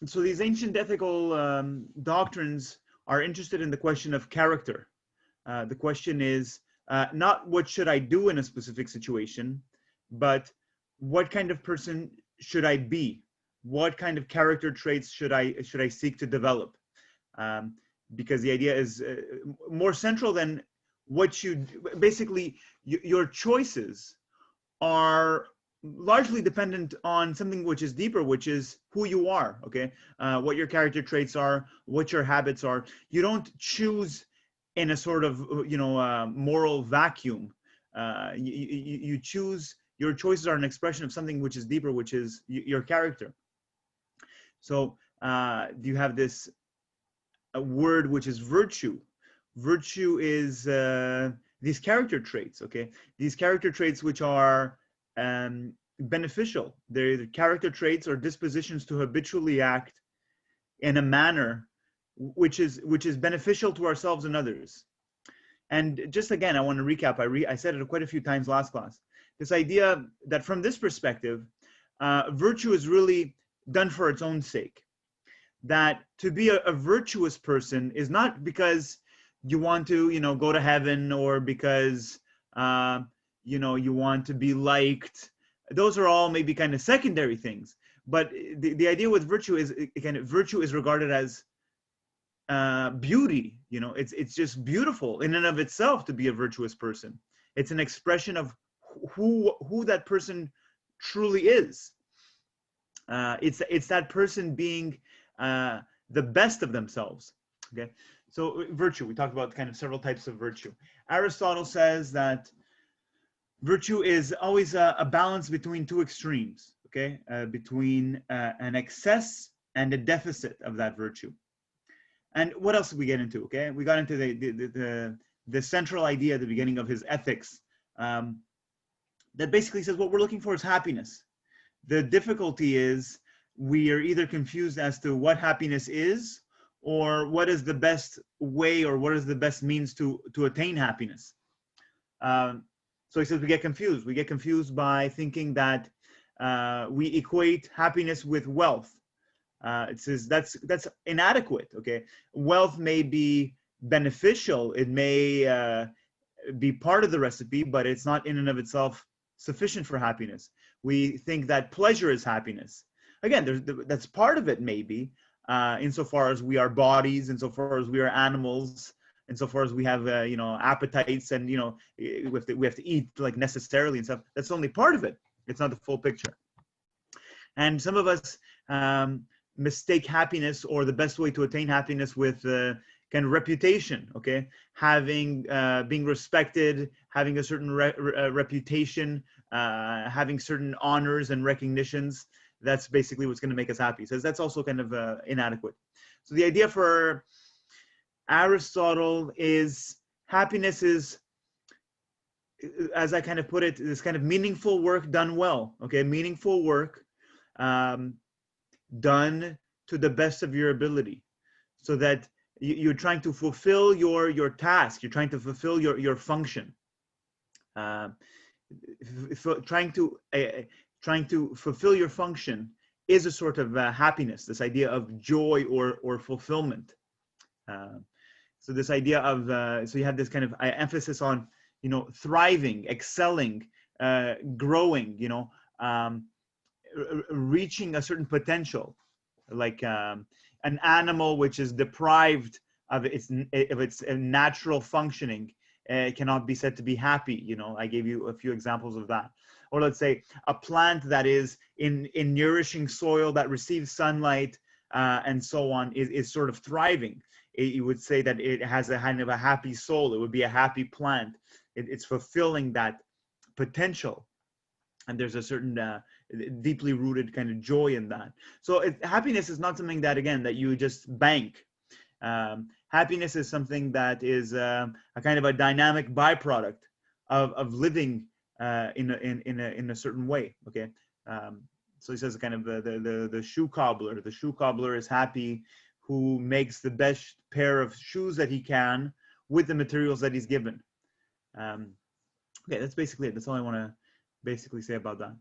So these ancient ethical doctrines are interested in the question of character. The question is not what should I do in a specific situation, but what kind of person should I be? What kind of character traits should I seek to develop? Um, because the idea is more central than what you basically your choices are largely dependent on something which is deeper, which is who you are. Okay, what your character traits are, what your habits are. You don't choose in a sort of moral vacuum. You choose. Your choices are an expression of something which is deeper, which is your character. So you have this word which is virtue. Virtue is these character traits. Okay, these character traits which are beneficial. They're character traits or dispositions to habitually act in a manner which is beneficial to ourselves and others. And just again, I want to recap. I said it quite a few times last class. This idea that from this perspective, virtue is really done for its own sake. That to be a virtuous person is not because you want to, go to heaven, or because, you want to be liked. Those are all maybe kind of secondary things. But the idea with virtue is, again, virtue is regarded as beauty. It's just beautiful in and of itself to be a virtuous person. It's an expression of who that person truly is. It's that person being the best of themselves. Okay, so virtue. We talked about kind of several types of virtue. Aristotle says that virtue is always a balance between two extremes. Okay, between an excess and a deficit of that virtue. And what else did we get into? Okay, we got into the central idea at the beginning of his ethics, that basically says what we're looking for is happiness. The difficulty is we are either confused as to what happiness is, or what is the best way, or what is the best means to attain happiness. So he says we get confused. We get confused by thinking that we equate happiness with wealth. It says that's inadequate. Okay, wealth may be beneficial. It may be part of the recipe, but it's not in and of itself sufficient for happiness. We think that pleasure is happiness. Again, that's part of it, maybe, insofar as we are bodies, insofar as we are animals, insofar as we have, appetites, and we have to eat like necessarily and stuff. That's only part of it. It's not the full picture. And some of us mistake happiness, or the best way to attain happiness, with kind of reputation. Okay, having being respected, having a certain reputation, having certain honors and recognitions. That's basically what's going to make us happy. So that's also kind of inadequate. So the idea for Aristotle is happiness is, as I kind of put it, this kind of meaningful work done well. Okay, meaningful work done to the best of your ability, so that you're trying to fulfill your task. You're trying to fulfill your function. Trying to fulfill your function is a sort of happiness. This idea of joy or fulfillment. So this idea of so you have this kind of emphasis on thriving, excelling, growing. Reaching a certain potential, like an animal which is deprived of its natural functioning cannot be said to be happy. I gave you a few examples of that. Or let's say a plant that is in nourishing soil, that receives sunlight and so on, is sort of thriving. You would say that it has a kind of a happy soul. It would be a happy plant. It's fulfilling that potential. And there's a certain deeply rooted kind of joy in that. So happiness is not something that, again, that you just bank. Happiness is something that is a kind of a dynamic byproduct of living in a certain way. Okay, so he says kind of the shoe cobbler. The shoe cobbler is happy who makes the best pair of shoes that he can with the materials that he's given. Okay, that's basically it. That's all I want to basically say about that.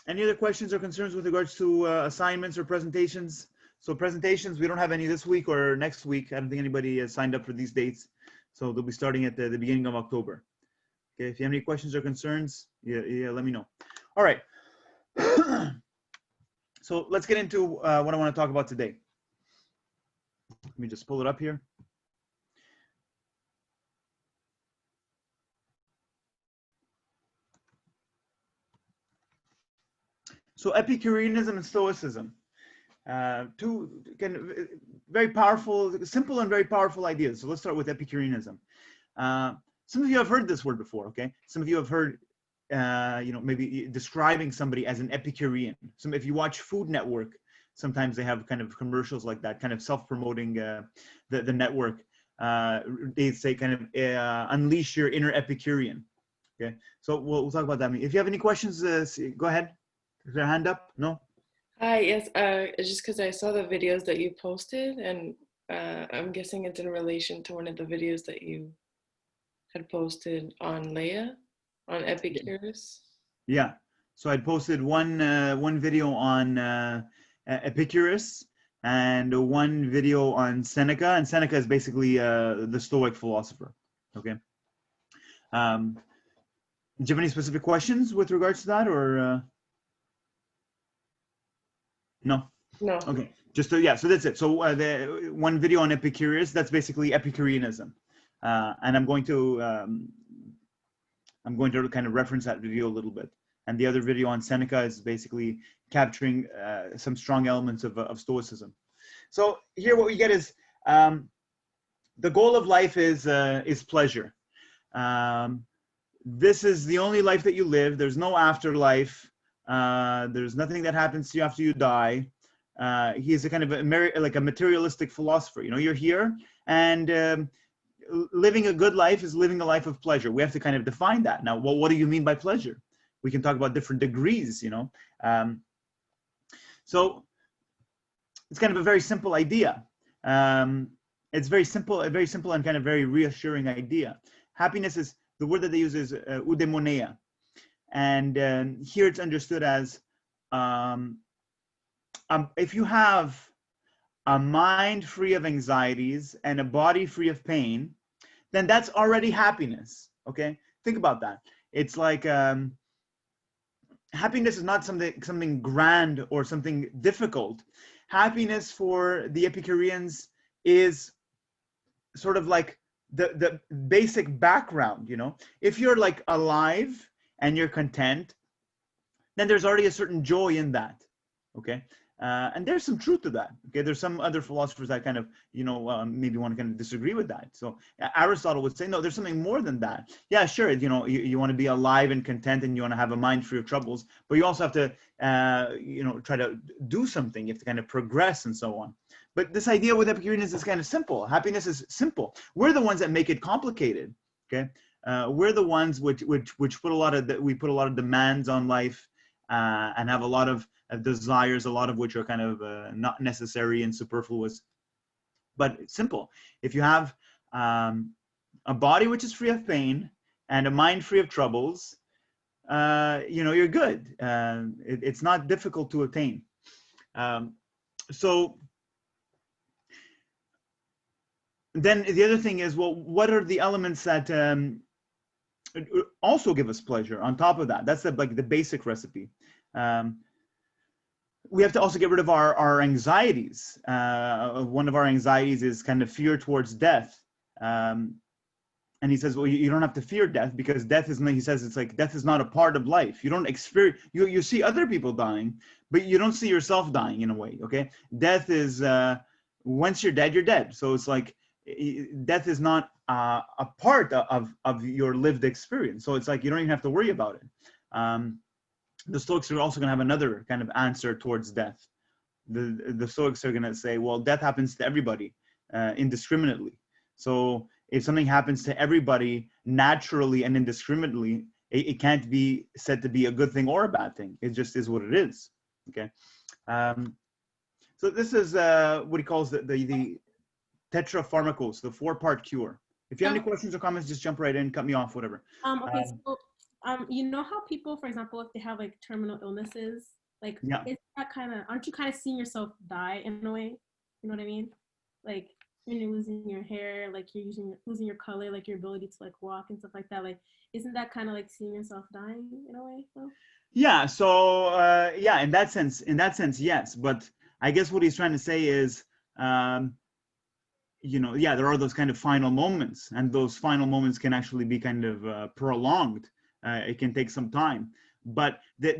Any other questions or concerns with regards to assignments or presentations? So presentations, we don't have any this week or next week. I don't think anybody has signed up for these dates. So they'll be starting at the beginning of October. Okay, if you have any questions or concerns, yeah, let me know. All right. So let's get into what I want to talk about today. Let me just pull it up here. So Epicureanism and Stoicism, two very powerful, simple and very powerful ideas. So let's start with Epicureanism. Some of you have heard this word before, okay? Some of you have heard, maybe describing somebody as an Epicurean. So if you watch Food Network, sometimes they have kind of commercials like that, kind of self-promoting the network. They say kind of unleash your inner Epicurean. Okay, so we'll talk about that. If you have any questions, go ahead. Is there a hand up? No? Hi, yes, it's just because I saw the videos that you posted, and I'm guessing it's in relation to one of the videos that you had posted on Leia, on Epicurus. Yeah. So I posted one video on Epicurus and one video on Seneca, and Seneca is basically the Stoic philosopher. Okay. Do you have any specific questions with regards to that, or no? No. Okay. Just yeah. So that's it. So the one video on Epicurus, that's basically Epicureanism, and I'm going to kind of reference that video a little bit. And the other video on Seneca is basically capturing some strong elements of Stoicism. So here what we get is the goal of life is pleasure. This is the only life that you live. There's no afterlife. There's nothing that happens to you after you die. He's a kind of like a materialistic philosopher. You know, you're here, and living a good life is living a life of pleasure. We have to kind of define that. Now, well, what do you mean by pleasure? We can talk about different degrees, you know. So it's kind of a very simple idea. It's very simple and kind of very reassuring idea. Happiness is, the word that they use is eudaimonia. And here it's understood as if you have a mind free of anxieties and a body free of pain, then that's already happiness. Okay, think about that. It's like happiness is not something grand or something difficult. Happiness for the Epicureans is sort of like the basic background. You know, if you're like alive and you're content, then there's already a certain joy in that. Okay. And there's some truth to that. Okay, there's some other philosophers that kind of, maybe want to kind of disagree with that. So Aristotle would say, no, there's something more than that. Yeah, sure, you want to be alive and content, and you want to have a mind free of troubles, but you also have to, try to do something. You have to kind of progress and so on. But this idea with Epicureans is kind of simple. Happiness is simple. We're the ones that make it complicated. Okay, we're the ones which put a lot of demands on life, and have a lot of desires, a lot of which are kind of not necessary and superfluous. But it's simple. If you have a body which is free of pain and a mind free of troubles, you're good. It's not difficult to attain. So then the other thing is, well, what are the elements that also give us pleasure on top of that? That's the basic recipe. We have to also get rid of our anxieties. One of our anxieties is kind of fear towards death. And he says, well, you don't have to fear death, because death is, he says, it's like death is not a part of life. You don't experience, you see other people dying, but you don't see yourself dying in a way, okay? Death is, once you're dead, you're dead. So it's like, death is not a part of your lived experience. So it's like, you don't even have to worry about it. The Stoics are also going to have another kind of answer towards death. The Stoics are going to say, well, death happens to everybody indiscriminately. So if something happens to everybody naturally and indiscriminately, it can't be said to be a good thing or a bad thing. It just is what it is. Okay. So this is what he calls the tetrapharmakos, the 4-part cure. If you have any questions or comments, just jump right in, cut me off, whatever. Okay, so You know how people, for example, if they have like terminal illnesses, like Yeah. it's that kind of, aren't you kind of seeing yourself die in a way? You know what I mean? Like when you're losing your hair, like you're losing your color, like your ability to like walk and stuff like that. Like, isn't that kind of like seeing yourself dying in a way? Though? Yeah. So yeah, in that sense, yes. But I guess what he's trying to say is, um, yeah, there are those kind of final moments, and those final moments can actually be kind of prolonged. It can take some time, but so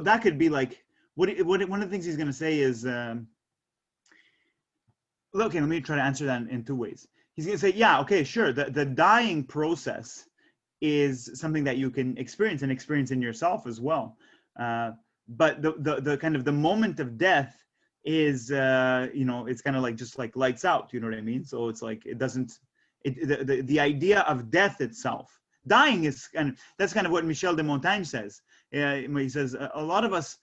that could be like one of the things he's going to say is, okay, let me try to answer that in two ways. He's going to say, yeah, okay, sure, the dying process is something that you can experience and experience in yourself as well. But the kind of the moment of death is, it's kind of like just like lights out, you know what I mean? So it's like, it doesn't, the idea of death itself, dying is that's kind of what Michel de Montaigne says. He says, a lot of us,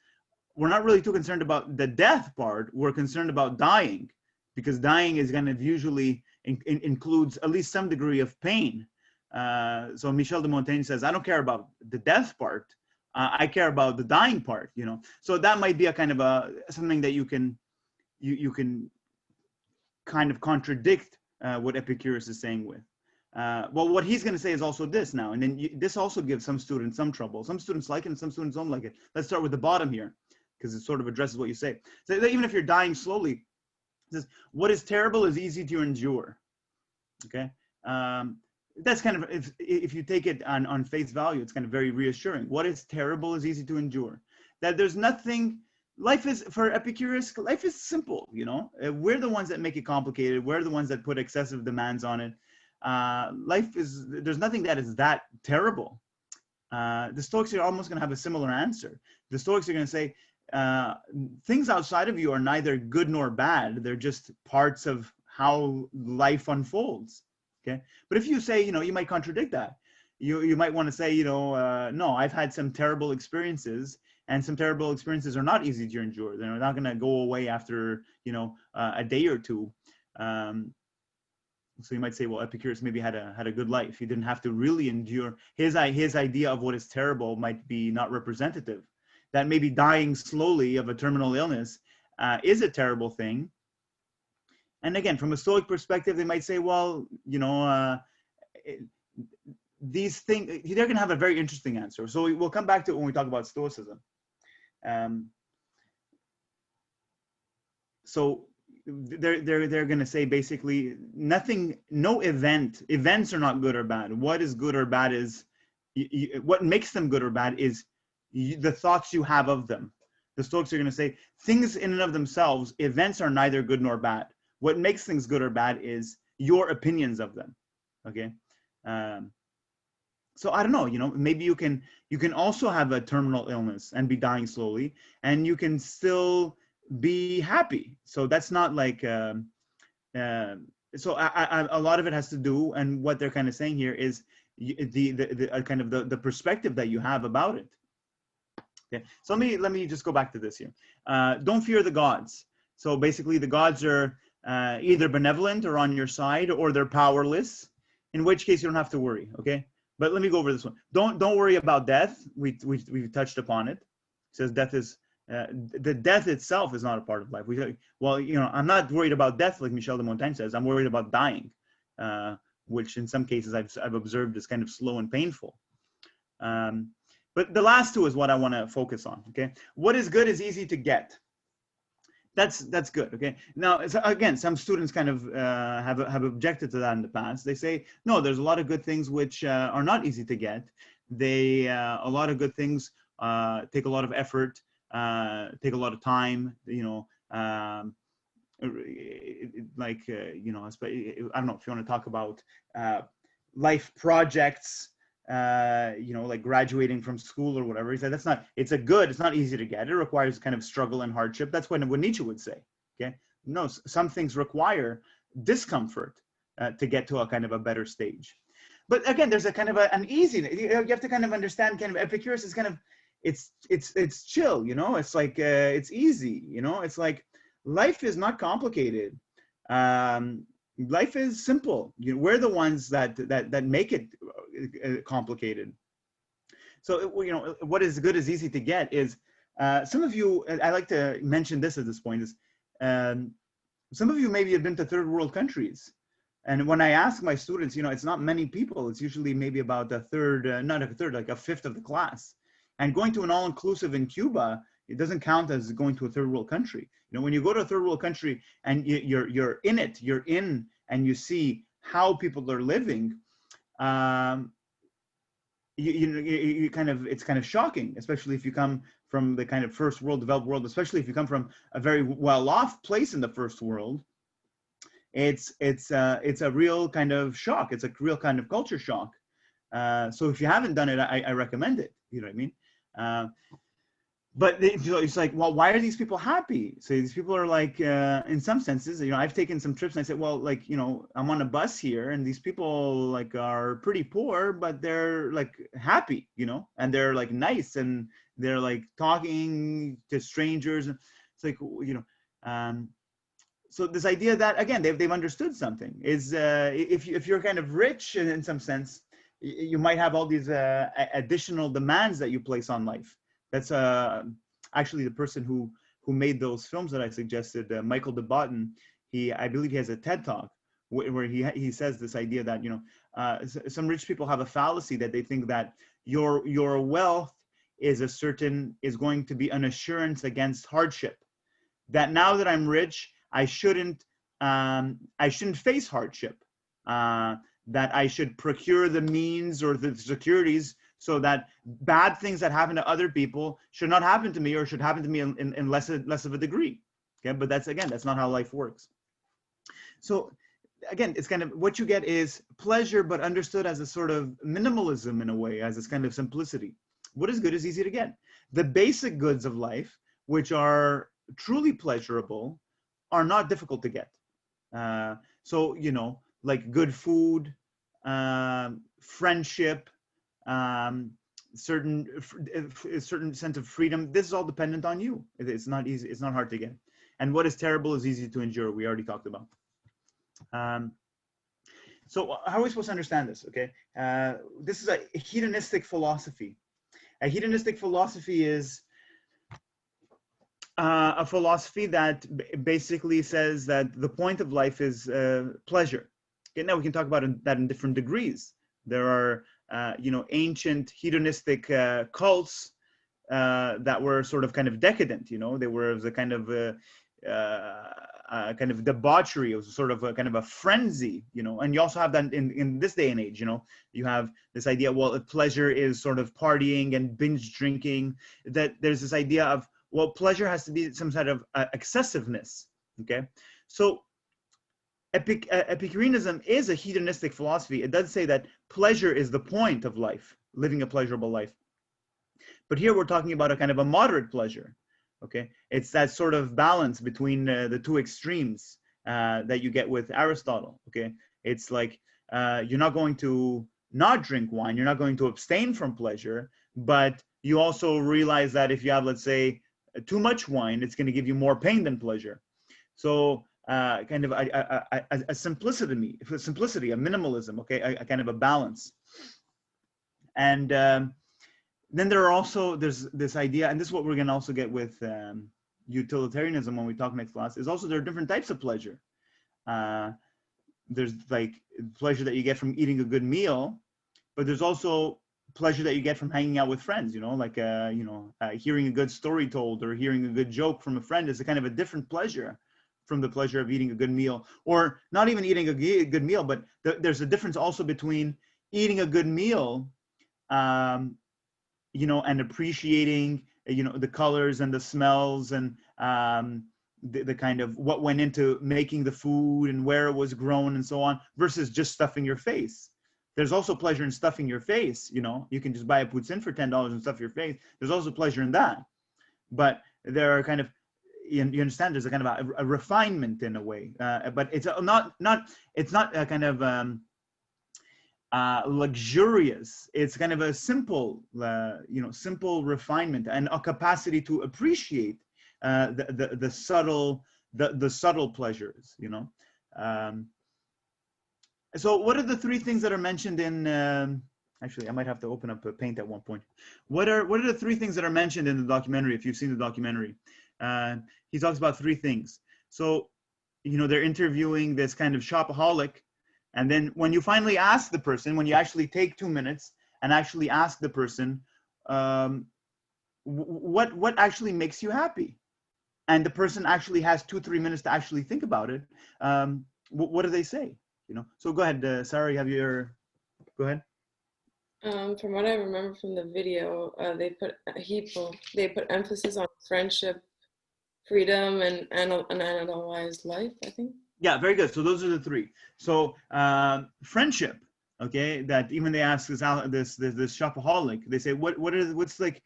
we're not really too concerned about the death part. We're concerned about dying, because dying is kind of usually includes at least some degree of pain. So Michel de Montaigne says, I don't care about the death part. I care about the dying part, So that might be a kind of something that you can kind of contradict what Epicurus is saying with. Well, what he's going to say is also this now, and then this also gives some students some trouble. Some students like it and some students don't like it. Let's start with the bottom here, because it sort of addresses what you say. So even if you're dying slowly, it says, what is terrible is easy to endure. Okay. That's kind of, if you take it on face value, it's kind of very reassuring. What is terrible is easy to endure. That there's nothing, life is, for Epicurus, life is simple, We're the ones that make it complicated. We're the ones that put excessive demands on it. Life is, there's nothing that is that terrible. The Stoics are almost going to have a similar answer. The Stoics are going to say, things outside of you are neither good nor bad. They're just parts of how life unfolds. Okay. But if you say, you might contradict that. You might want to say, no, I've had some terrible experiences, and some terrible experiences are not easy to endure. They're not going to go away after, a day or two. So you might say, well, Epicurus maybe had a good life. He didn't have to really endure. His idea of what is terrible might be not representative. That maybe dying slowly of a terminal illness is a terrible thing. And again, from a Stoic perspective, they might say, well, these things, they're going to have a very interesting answer. So we'll come back to it when we talk about Stoicism. So they're going to say basically no events are not good or bad. What is good or bad is, what makes them good or bad is the thoughts you have of them. The Stoics are going to say things in and of themselves, events are neither good nor bad. What makes things good or bad is your opinions of them. Okay. So I don't know, maybe you can also have a terminal illness and be dying slowly, and you can still be happy. So that's not like, so a lot of it has to do, and what they're kind of saying here is the kind of the perspective that you have about it. Okay. So let me just go back to this here. Don't fear the gods. So basically the gods are either benevolent or on your side, or they're powerless, in which case you don't have to worry. Okay. But let me go over this one. Don't worry about death. We've touched upon it. It says death is, the death itself is not a part of life. I'm not worried about death like Michel de Montaigne says. I'm worried about dying, which in some cases I've observed is kind of slow and painful. But the last two is what I want to focus on. Okay, what is good is easy to get. That's good. Okay. Now, again, some students kind of have objected to that in the past. They say, no, there's a lot of good things which are not easy to get. A lot of good things take a lot of effort, take a lot of time. I don't know if you want to talk about life projects. Like graduating from school or whatever. He said it's not easy to get. It requires kind of struggle and hardship. That's what Nietzsche would say. Okay. No, some things require discomfort to get to a kind of a better stage. But again, there's a kind of an easy, you have to kind of understand kind of Epicurus is kind of, it's chill, it's like, it's easy, it's like life is not complicated. Life is simple. We're the ones that make it complicated. So, you know, what is good is easy to get is, some of you, I like to mention this at this point, is some of you maybe have been to third world countries. And when I ask my students, you know, it's not many people. It's usually maybe about a third, not a third, like a fifth of the class. And going to an all-inclusive in Cuba, it doesn't count as going to a third world country. You know, when you go to a third world country and you're in it, you're in, and you see how people are living, you kind of, it's kind of shocking, especially if you come from the kind of first world, developed world, especially if you come from a very well-off place in the first world. It's a real kind of shock. It's a real kind of culture shock. So if you haven't done it, I recommend it. You know what I mean? But it's like, well, why are these people happy? So these people are like, in some senses, you know, I've taken some trips and I said, well, like, you know, I'm on a bus here and these people like are pretty poor, but they're like happy, you know, and they're like nice and they're like talking to strangers. It's like, you know, so this idea that, again, they've understood something is, if you're kind of rich in some sense, you might have all these additional demands that you place on life. That's actually the person who made those films that I suggested, Michael de Botton. I believe he has a TED Talk where he says this idea that, you know, some rich people have a fallacy that they think that your wealth is going to be an assurance against hardship. That now that I'm rich, I shouldn't face hardship. That I should procure the means or the securities so that bad things that happen to other people should not happen to me, or should happen to me in less of a degree. Okay, but that's not how life works. So again, it's kind of, what you get is pleasure, but understood as a sort of minimalism in a way, as this kind of simplicity. What is good is easy to get. The basic goods of life, which are truly pleasurable, are not difficult to get. So, you know, like good food, friendship, certain sense of freedom. This is all dependent on you. It's not easy. It's not hard to get. And what is terrible is easy to endure. We already talked about. So how are we supposed to understand this? Okay, this is a hedonistic philosophy. A hedonistic philosophy is a philosophy that basically says that the point of life is pleasure. Okay, now we can talk about that in different degrees. There are, you know, ancient hedonistic cults that were sort of kind of decadent. You know, they were the kind of debauchery. It was sort of a kind of a frenzy. You know, and you also have that in this day and age. You know, you have this idea. Well, pleasure is sort of partying and binge drinking. That there's this idea of, well, pleasure has to be some sort of excessiveness. Okay, so Epicureanism is a hedonistic philosophy. It does say that pleasure is the point of life, living a pleasurable life. But here we're talking about a kind of a moderate pleasure. Okay, it's that sort of balance between the two extremes that you get with Aristotle. Okay, it's like you're not going to not drink wine, you're not going to abstain from pleasure, but you also realize that if you have, let's say, too much wine, it's going to give you more pain than pleasure. So kind of a simplicity, a minimalism, okay, a kind of a balance. And then there's this idea, and this is what we're going to also get with utilitarianism when we talk next class, is also there are different types of pleasure. There's like pleasure that you get from eating a good meal, but there's also pleasure that you get from hanging out with friends, you know, like, you know, hearing a good story told or hearing a good joke from a friend is a kind of a different pleasure from the pleasure of eating a good meal, or not even eating a good meal, but there's a difference also between eating a good meal, you know, and appreciating, you know, the colors and the smells and the kind of what went into making the food and where it was grown and so on, versus just stuffing your face. There's also pleasure in stuffing your face. You know, you can just buy a poutine for $10 and stuff your face. There's also pleasure in that. But there are kind of, you understand, there's a kind of a refinement in a way. But it's not a kind of luxurious. It's kind of a simple, you know, simple refinement and a capacity to appreciate the subtle pleasures, you know. So what are the three things that are mentioned in Actually, I might have to open up Paint at one point. What are the three things that are mentioned in the documentary? If you've seen the documentary, he talks about three things. So, they're interviewing this kind of shopaholic, and then when you finally ask the person, when you actually take 2 minutes and actually ask the person, what actually makes you happy, and the person actually has 2-3 minutes to actually think about it, what do they say? So go ahead, Sarah. You have your. Go ahead. From what I remember from the video, they put emphasis on friendship, freedom, and an analyzed life, I think. Yeah, very good. So those are the three. So friendship, okay, that even they ask this shopaholic, they say, what's like,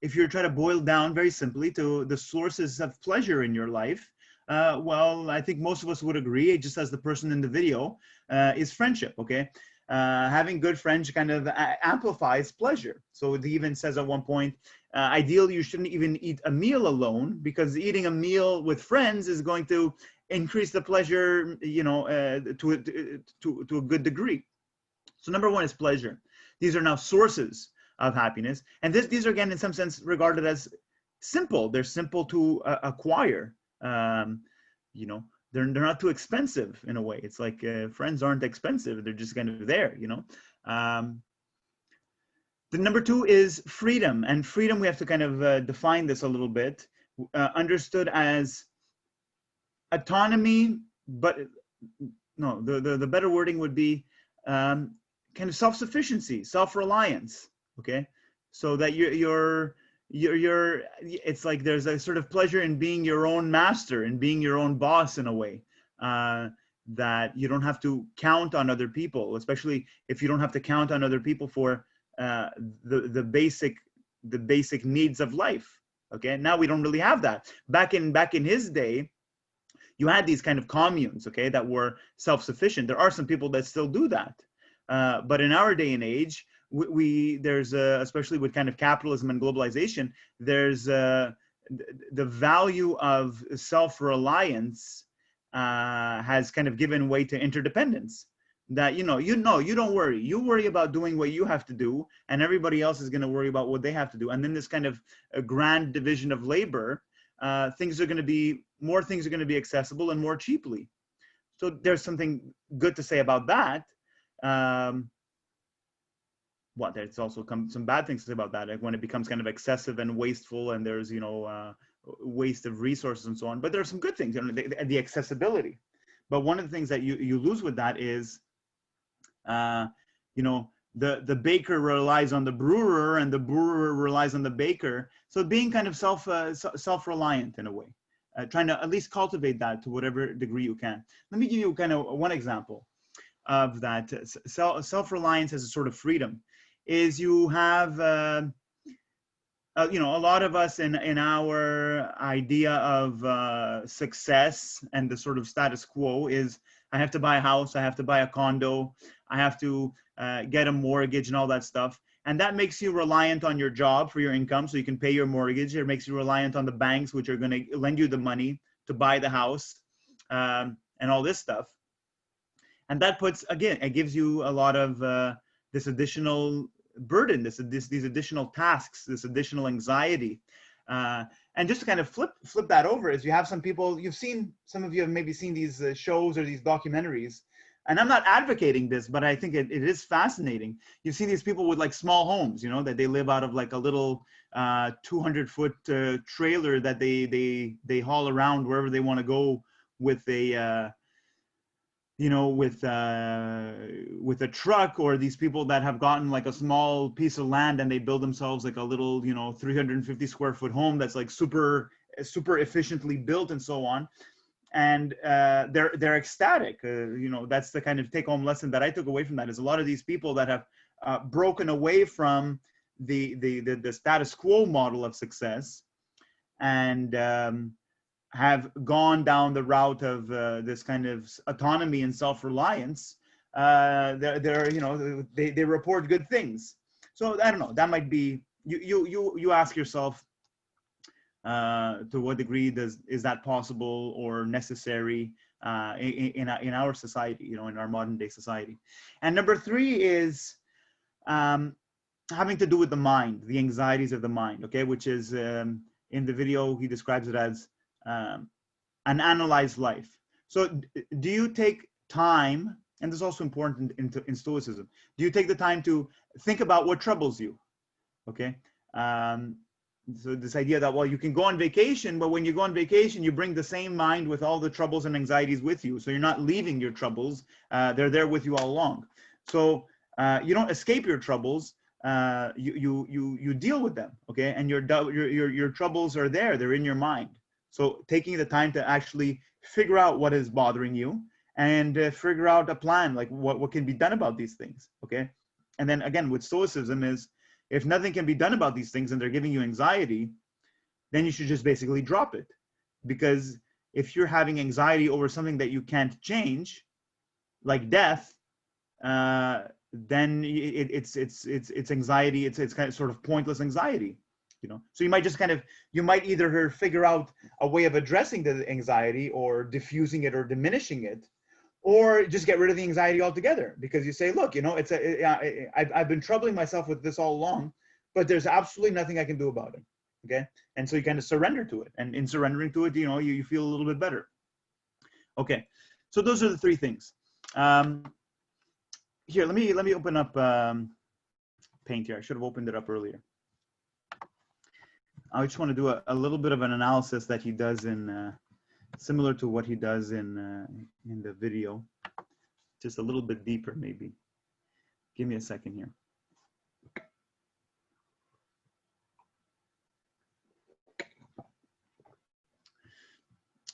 if you're trying to boil down very simply to the sources of pleasure in your life, well, I think most of us would agree, just as the person in the video, is friendship, okay? Having good friends kind of amplifies pleasure. So he even says at one point, ideally, you shouldn't even eat a meal alone, because eating a meal with friends is going to increase the pleasure, to a good degree. So number one is pleasure. These are now sources of happiness, and these are, again, in some sense regarded as simple. They're simple to acquire. They're not too expensive in a way. It's like friends aren't expensive. They're just kind of there, The number two is freedom. And freedom, we have to kind of define this a little bit, understood as autonomy, but no, the better wording would be kind of self-sufficiency, self-reliance, okay? So that you're it's like there's a sort of pleasure in being your own master and being your own boss in a way, that you don't have to count on other people, especially if you don't have to count on other people for the basic needs of life. Okay, now we don't really have that. Back in his day, you had these kind of communes, okay, that were self-sufficient. There are some people that still do that, but in our day and age, there's especially with kind of capitalism and globalization, there's the value of self-reliance has kind of given way to interdependence. That you don't worry. You worry about doing what you have to do, and everybody else is going to worry about what they have to do. And then this kind of a grand division of labor, things are going to be accessible and more cheaply. So there's something good to say about that. There's also some bad things to say about that, like when it becomes kind of excessive and wasteful, and there's waste of resources and so on. But there are some good things, the accessibility. But one of the things that you lose with that is, the baker relies on the brewer, and the brewer relies on the baker. So being kind of self-reliant in a way, trying to at least cultivate that to whatever degree you can. Let me give you kind of one example of that. Self-reliance as a sort of freedom is you have, a lot of us in our idea of success and the sort of status quo is, I have to buy a house, I have to buy a condo, I have to get a mortgage and all that stuff. And that makes you reliant on your job for your income so you can pay your mortgage. It makes you reliant on the banks, which are going to lend you the money to buy the house, and all this stuff. And that it gives you a lot of this additional burden, these additional tasks, this additional anxiety. And just to kind of flip that over, is you have some people, some of you have maybe seen these shows or these documentaries, and I'm not advocating this, but I think it is fascinating. You see these people with like small homes, that they live out of like a little 200-foot trailer that they haul around wherever they want to go with a with a truck, or these people that have gotten like a small piece of land and they build themselves like a little 350 square foot home that's like super efficiently built and so on. And they're ecstatic. That's the kind of take-home lesson that I took away from that, is a lot of these people that have broken away from the status quo model of success, and have gone down the route of this kind of autonomy and self-reliance. They report good things. So I don't know, that might be, you ask yourself, to what degree is that possible or necessary in our society, in our modern day society. And number three is having to do with the mind, the anxieties of the mind, okay, which is in the video, he describes it as an analyzed life. So do you take time, and this is also important in Stoicism, do you take the time to think about what troubles you, okay? So this idea that, well, you can go on vacation, but when you go on vacation, you bring the same mind with all the troubles and anxieties with you. So you're not leaving your troubles. They're there with you all along. So you don't escape your troubles. You deal with them, okay? And your troubles are there. They're in your mind. So taking the time to actually figure out what is bothering you and figure out a plan, like what can be done about these things, okay? And then again, with Stoicism is, if nothing can be done about these things and they're giving you anxiety, then you should just basically drop it. Because if you're having anxiety over something that you can't change, like death, then it's anxiety. It's kind of sort of pointless anxiety, you know. So you might just you might either figure out a way of addressing the anxiety or diffusing it or diminishing it, or just get rid of the anxiety altogether, because you say, look, you know, I've been troubling myself with this all along, but there's absolutely nothing I can do about it, okay? And so you kind of surrender to it, and in surrendering to it, you know, you feel a little bit better. Okay, so those are the three things. Here, let me open up Paint here. I should have opened it up earlier. I just want to do a little bit of an analysis that he does in similar to what he does in the video, just a little bit deeper maybe. Give me a second here.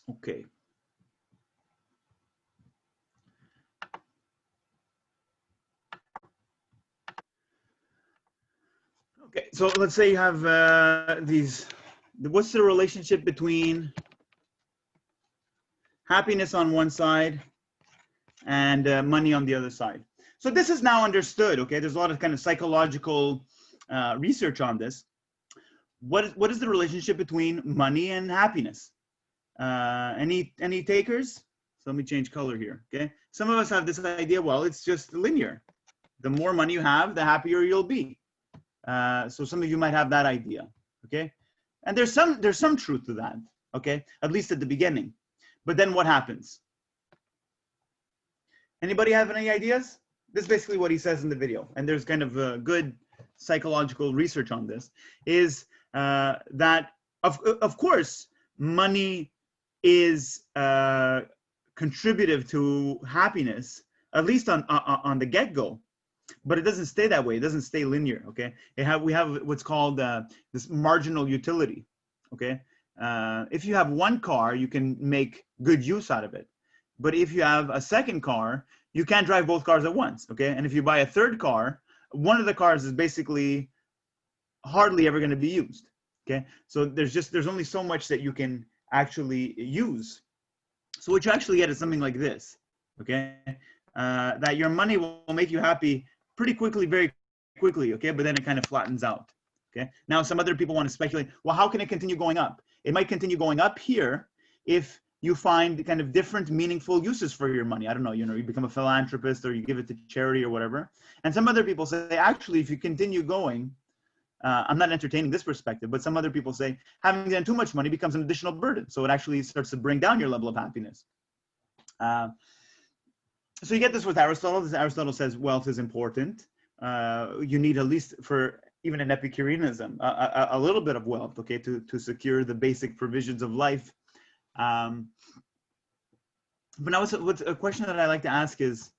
Okay. Okay, so let's say you have what's the relationship between happiness on one side and money on the other side? So this is now understood, okay? There's a lot of kind of psychological research on this. What is the relationship between money and happiness? Any takers? So let me change color here, okay? Some of us have this idea, well, it's just linear. The more money you have, the happier you'll be. So some of you might have that idea, okay? And there's some truth to that, okay? At least at the beginning. But then what happens? Anybody have any ideas? This is basically what he says in the video, and there's kind of good psychological research on this, is that of course money is contributive to happiness, at least on the get-go, but it doesn't stay that way. It doesn't stay linear, okay? We have what's called this marginal utility, okay? If you have one car, you can make good use out of it. But if you have a second car, you can't drive both cars at once, okay? And if you buy a third car, one of the cars is basically hardly ever going to be used, okay? So there's only so much that you can actually use. So what you actually get is something like this, okay? That your money will make you happy pretty quickly, very quickly, okay? But then it kind of flattens out, okay? Now, some other people want to speculate, well, how can it continue going up? It might continue going up here if you find kind of different meaningful uses for your money. I don't know, you become a philanthropist or you give it to charity or whatever. And some other people say, actually, if you continue going, I'm not entertaining this perspective, but some other people say having then too much money becomes an additional burden. So it actually starts to bring down your level of happiness. So you get this with Aristotle. Aristotle says wealth is important. You need, at least for even in Epicureanism, a little bit of wealth, okay, to secure the basic provisions of life. But now what's a question that I like to ask is,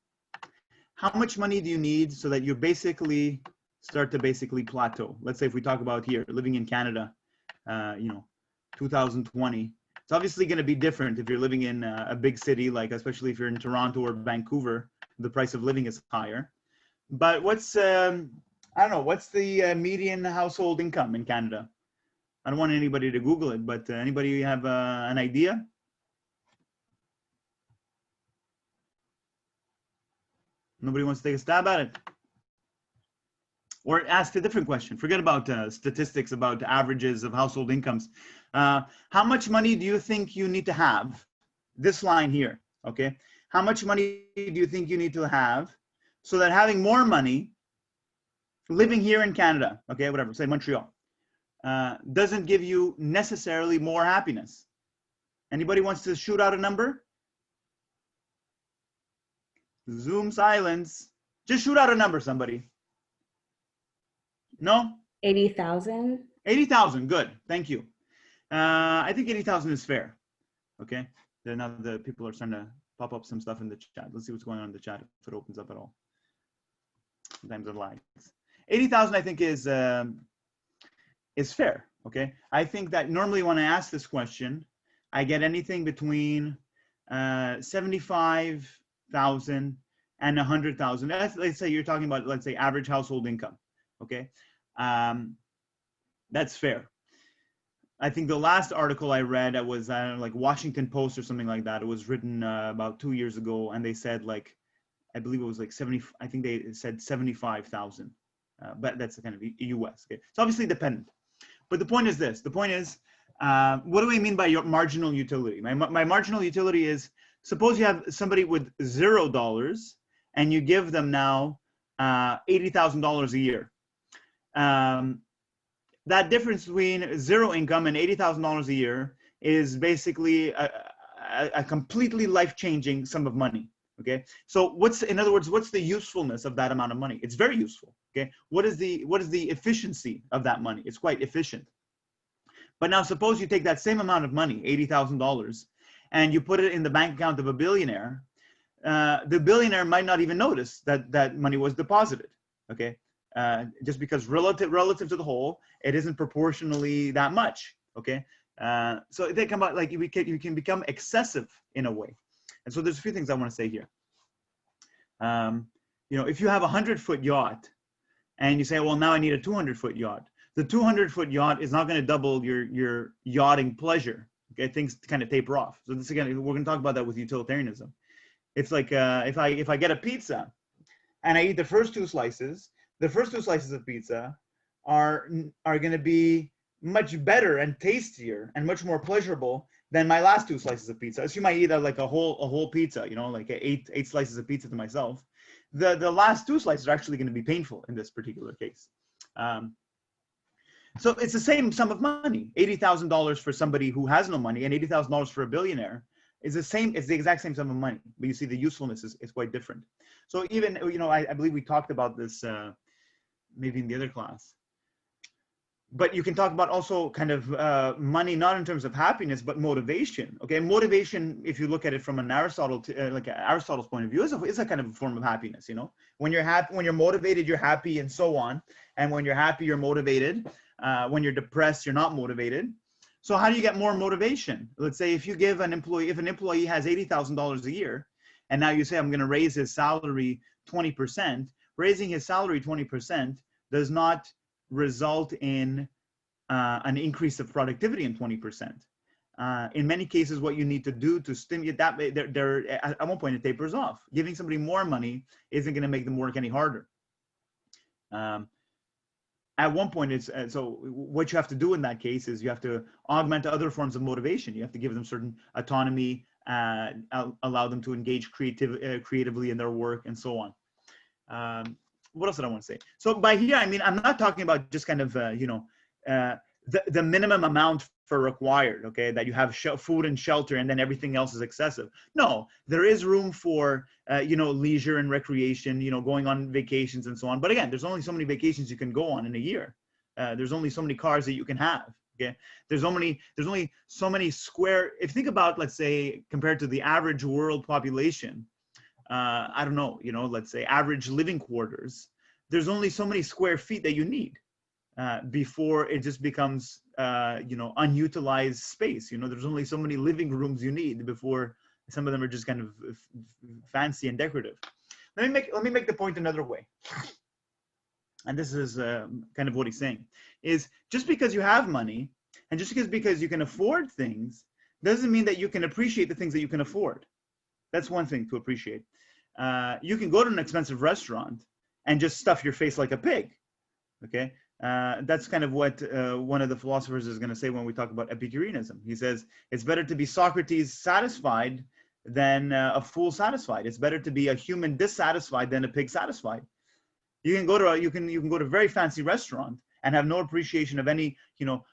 how much money do you need so that you basically start to plateau? Let's say if we talk about here, living in Canada, 2020, it's obviously going to be different if you're living in a big city, like especially if you're in Toronto or Vancouver, the price of living is higher. But what's, I don't know, what's the median household income in Canada? I don't want anybody to Google it, but anybody have an idea? Nobody wants to take a stab at it? Or ask a different question. Forget about statistics about averages of household incomes. How much money do you think you need to have? This line here, okay? How much money do you think you need to have so that having more money living here in Canada, okay, whatever, say Montreal, doesn't give you necessarily more happiness. Anybody wants to shoot out a number? Zoom silence. Just shoot out a number, somebody. No? 80,000. 80,000, good, thank you. I think 80,000 is fair, okay? Then now the people are starting to pop up some stuff in the chat. Let's see what's going on in the chat, if it opens up at all. Sometimes it lags. 80,000, I think, is fair, okay? I think that normally when I ask this question, I get anything between 75,000 and 100,000. Let's say you're talking about, let's say, average household income, okay? That's fair. I think the last article I read, it was like Washington Post or something like that. It was written about 2 years ago, and they said, like, I believe it was like 70. I think they said 75,000, but that's the kind of U.S. Okay, it's obviously dependent. But the point is this: the point is, what do we mean by your marginal utility? My marginal utility is, suppose you have somebody with $0 and you give them now $80,000 a year. That difference between zero income and $80,000 a year is basically a completely life-changing sum of money. Okay, so in other words, what's the usefulness of that amount of money? It's very useful. Okay, what is the efficiency of that money? It's quite efficient. But now suppose you take that same amount of money, $80,000, and you put it in the bank account of a billionaire. The billionaire might not even notice that that money was deposited. Okay, just because relative to the whole, it isn't proportionally that much. Okay, so they come out like you can become excessive in a way. And so there's a few things I want to say here. You know, if you have a 100-foot yacht and you say, well, now I need a 200-foot yacht, the 200-foot yacht is not going to double your yachting pleasure. Okay, things kind of taper off. So this, again, we're going to talk about that with utilitarianism. It's like if I get a pizza and I eat the first two slices of pizza are going to be much better and tastier and much more pleasurable than my last two slices of pizza. Assume I eat like a whole pizza, you know, like eight slices of pizza to myself. The last two slices are actually going to be painful in this particular case. So it's the same sum of money. $80,000 for somebody who has no money and $80,000 for a billionaire is the same. It's the exact same sum of money, but you see the usefulness is quite different. So even, you know, I believe we talked about this maybe in the other class. But you can talk about also kind of money, not in terms of happiness, but motivation. Okay, motivation, if you look at it from an Aristotle's point of view, is a kind of a form of happiness. You know, when you're happy, when you're motivated, you're happy, and so on. And when you're happy, you're motivated. When you're depressed, you're not motivated. So how do you get more motivation? Let's say if you give an employee, if an employee has $80,000 a year, and now you say I'm going to raise his salary 20%, raising his salary 20% does not result in an increase of productivity in 20%. In many cases, what you need to do to stimulate that, at one point it tapers off. Giving somebody more money isn't going to make them work any harder. At one point, it's so what you have to do in that case is you have to augment other forms of motivation. You have to give them certain autonomy, allow them to engage creatively in their work, and so on. What else did I want to say? So by here, I mean, I'm not talking about just kind of, the minimum amount for required, okay, that you have food and shelter and then everything else is excessive. No, there is room for, leisure and recreation, going on vacations and so on. But again, there's only so many vacations you can go on in a year. There's only so many cars that you can have, okay? There's only so many square, if you think about, let's say, compared to the average world population, I don't know, let's say average living quarters, there's only so many square feet that you need before it just becomes, unutilized space. There's only so many living rooms you need before some of them are just kind of fancy and decorative. Let me make the point another way. And this is kind of what he's saying, is just because you have money and just because you can afford things doesn't mean that you can appreciate the things that you can afford. That's one thing to appreciate. You can go to an expensive restaurant and just stuff your face like a pig, okay? That's kind of what one of the philosophers is going to say when we talk about Epicureanism. He says, it's better to be Socrates satisfied than a fool satisfied. It's better to be a human dissatisfied than a pig satisfied. You can go to you can go to a very fancy restaurant and have no appreciation of any, you know,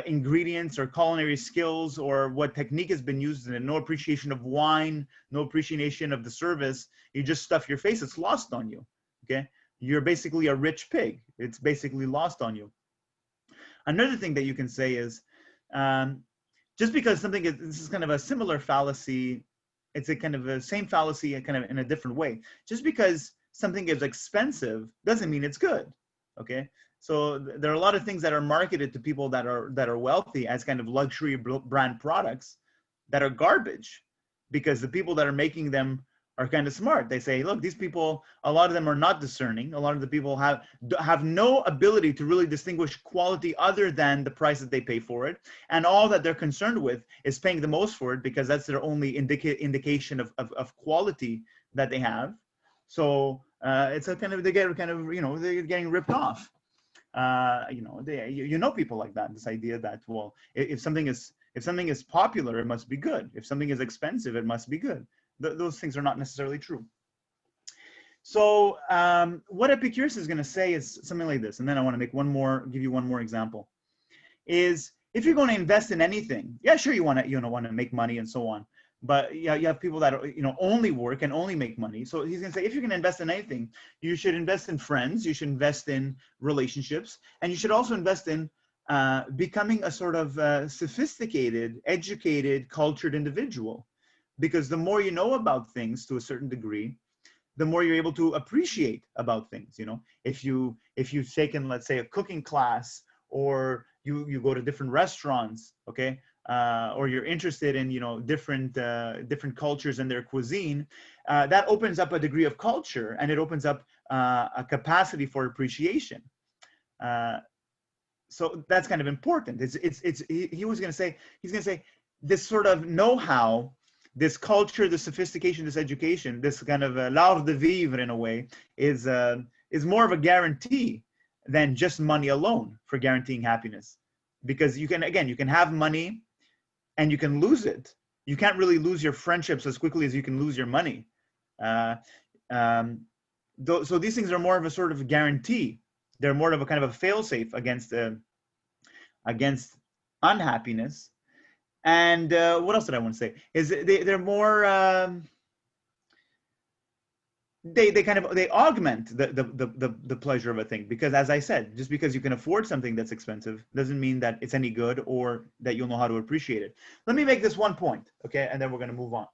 ingredients or culinary skills or what technique has been used in it. No appreciation of wine, no appreciation of the service. You just stuff your face. It's lost on you. Okay, you're basically a rich pig. It's basically lost on you. Another thing that you can say is, just because something is, this is kind of a similar fallacy. It's a kind of a same fallacy, kind of in a different way. Just because something is expensive doesn't mean it's good. Okay. So there are a lot of things that are marketed to people that are wealthy as kind of luxury brand products that are garbage, because the people that are making them are kind of smart. They say, look, these people, a lot of them are not discerning. A lot of the people have no ability to really distinguish quality other than the price that they pay for it. And all that they're concerned with is paying the most for it, because that's their only indication of quality that they have. So it's a kind of, they get kind of, you know, they're getting ripped off. You know, you know people like that. This idea that, well, if something is popular, it must be good. If something is expensive, it must be good. Those things are not necessarily true. So what Epicurus is going to say is something like this, and then I want to make give you one more example. Is if you're going to invest in anything, yeah, sure, you want to make money and so on. But yeah, you have people that are, you know, only work and only make money. So he's going to say, if you're going to invest in anything, you should invest in friends, you should invest in relationships, and you should also invest in becoming a sort of sophisticated, educated, cultured individual. Because the more you know about things to a certain degree, the more you're able to appreciate about things. You know, if you've taken, let's say, a cooking class, or you go to different restaurants, okay, or you're interested in, you know, different cultures and their cuisine, that opens up a degree of culture, and it opens up a capacity for appreciation. So that's kind of important. He was going to say, he's going to say, this sort of know-how, this culture, this sophistication, this education, this kind of l'art de vivre in a way, is more of a guarantee than just money alone for guaranteeing happiness. Because you can have money and you can lose it. You can't really lose your friendships as quickly as you can lose your money. So these things are more of a sort of guarantee. They're more of a kind of a fail-safe against unhappiness. And what else did I want to say? Is they're more they augment the pleasure of a thing, because, as I said, just because you can afford something that's expensive doesn't mean that it's any good or that you'll know how to appreciate it. Let me make this one point, okay, and then we're going to move on.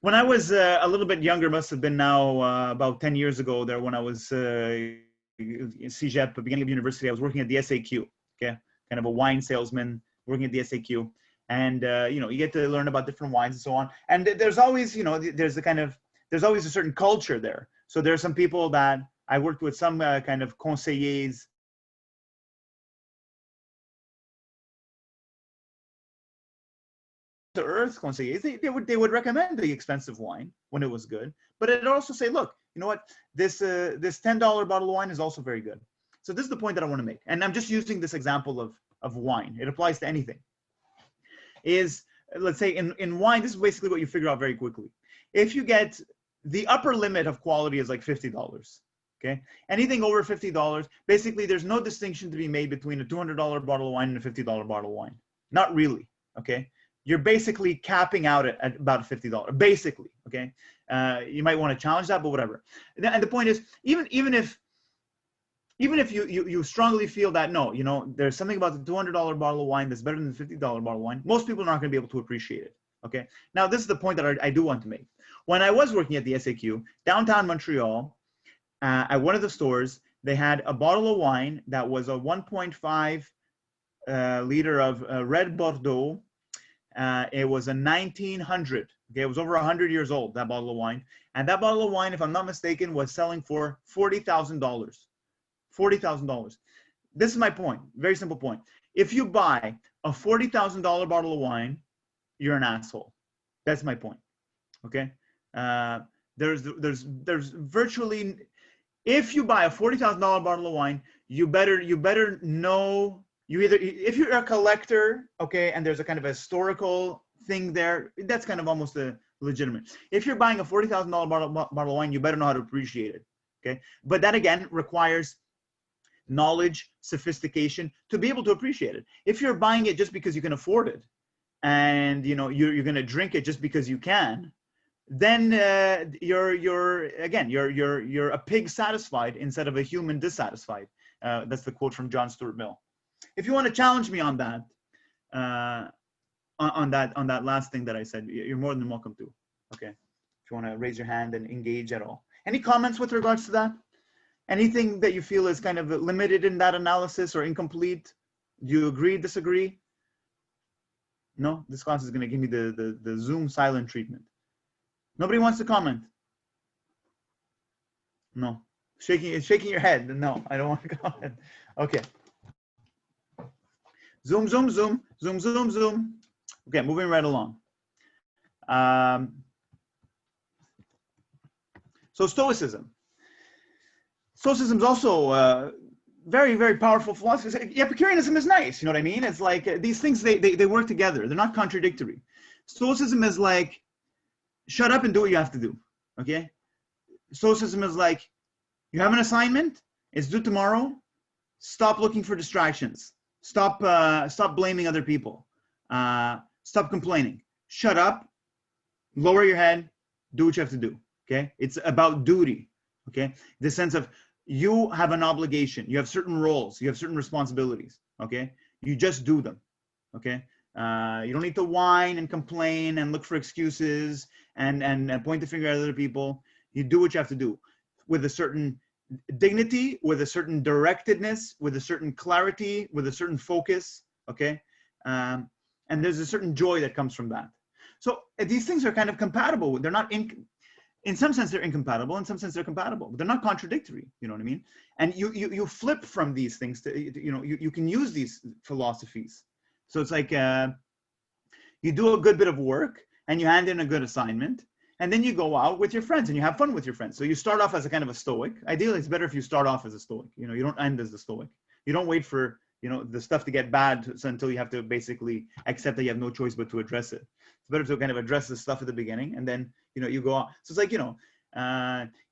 When I was a little bit younger, must have been now about 10 years ago there, when I was in Cegep, beginning of university, I was working at the SAQ, okay, kind of a wine salesman working at the SAQ. And, you know, you get to learn about different wines and so on. And there's always, you know, there's always a certain culture there. So there's some people that I worked with, some kind of conseillers, to earth conseillers, they would recommend the expensive wine when it was good, but it'd also say, look, you know what, this $10 bottle of wine is also very good. So this is the point that I want to make, and I'm just using this example of wine. It applies to anything. Is, let's say, in wine, this is basically what you figure out very quickly. If you get the upper limit of quality is like $50. Okay, anything over $50, basically, there's no distinction to be made between a $200 bottle of wine and a $50 bottle of wine. Not really. Okay, you're basically capping out at about $50, basically. Okay, you might want to challenge that, but whatever. And the point is, even if you strongly feel that, no, you know, there's something about the $200 bottle of wine that's better than the $50 bottle of wine, most people are not going to be able to appreciate it. Okay, now this is the point that I do want to make. When I was working at the SAQ, downtown Montreal, at one of the stores, they had a bottle of wine that was a 1.5 liter of red Bordeaux. It was a 1900. Okay, it was over 100 years old, that bottle of wine. And that bottle of wine, if I'm not mistaken, was selling for $40,000. $40,000. This is my point. Very simple point. If you buy a $40,000 bottle of wine, you're an asshole. That's my point. Okay. There's virtually, if you buy a $40,000 bottle of wine, you better know, if you're a collector, okay, and there's a kind of a historical thing there, that's kind of almost a legitimate. If you're buying a $40,000 bottle of wine, you better know how to appreciate it. Okay, but that again requires knowledge, sophistication to be able to appreciate it. If you're buying it just because you can afford it, and you know you're going to drink it just because you can, then you're a pig satisfied instead of a human dissatisfied. That's the quote from John Stuart Mill. If you want to challenge me on that, on that last thing that I said, you're more than welcome to. Okay, if you want to raise your hand and engage at all. Any comments with regards to that? Anything that you feel is kind of limited in that analysis or incomplete? Do you agree, disagree? No, this class is going to give me the Zoom silent treatment. Nobody wants to comment? No. Shaking your head. No, I don't want to comment. Okay. Zoom, zoom, zoom, zoom, zoom, zoom. Okay, moving right along. So Stoicism. Stoicism is also very, very powerful philosophy. Epicureanism is nice, you know what I mean? It's like these things, they work together. They're not contradictory. Stoicism is like, shut up and do what you have to do, okay? Stoicism is like, you have an assignment, it's due tomorrow, stop looking for distractions. Stop blaming other people. Stop complaining. Shut up, lower your head, do what you have to do, okay? It's about duty, okay? The sense of you have an obligation, you have certain roles, you have certain responsibilities, okay? You just do them, okay? You don't need to whine and complain and look for excuses and point the finger at other people. You do what you have to do with a certain dignity, with a certain directedness, with a certain clarity, with a certain focus, okay? And there's a certain joy that comes from that. So these things are kind of compatible. They're not in some sense they're incompatible, in some sense they're compatible, but they're not contradictory, you know what I mean? And you flip from these things to, you know, you can use these philosophies. So it's like you do a good bit of work and you hand in a good assignment, and then you go out with your friends and you have fun with your friends. So you start off as a kind of a stoic. Ideally, it's better if you start off as a stoic. You know, you don't end as a stoic. You don't wait for, you know, the stuff to get bad until you have to basically accept that you have no choice but to address it. It's better to kind of address the stuff at the beginning, and then, you know, you go on. So it's like, you know,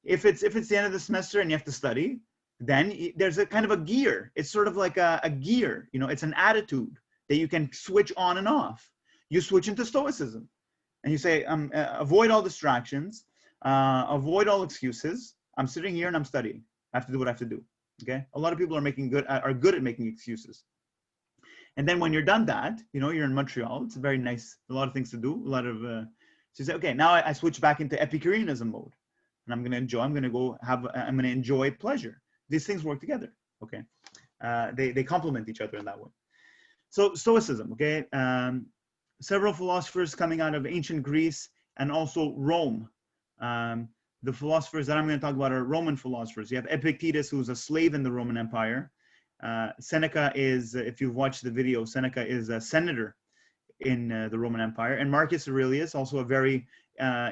if it's the end of the semester and you have to study, then there's a kind of a gear. It's sort of like a gear, you know, it's an attitude that you can switch on and off. You switch into stoicism. And you say, avoid all distractions, avoid all excuses. I'm sitting here and I'm studying. I have to do what I have to do. Okay. A lot of people are good at making excuses. And then when you're done that, you know, you're in Montreal. It's very nice. A lot of things to do. A lot of. So you say, okay, now I switch back into Epicureanism mode, and I'm going to enjoy. I'm going to enjoy pleasure. These things work together. Okay. They complement each other in that way. So Stoicism. Okay. Several philosophers coming out of ancient Greece and also Rome. The philosophers that I'm going to talk about are Roman philosophers. You have Epicurus, who's a slave in the Roman Empire. Seneca is, if you've watched the video, Seneca is a senator in the Roman Empire. And Marcus Aurelius, also a very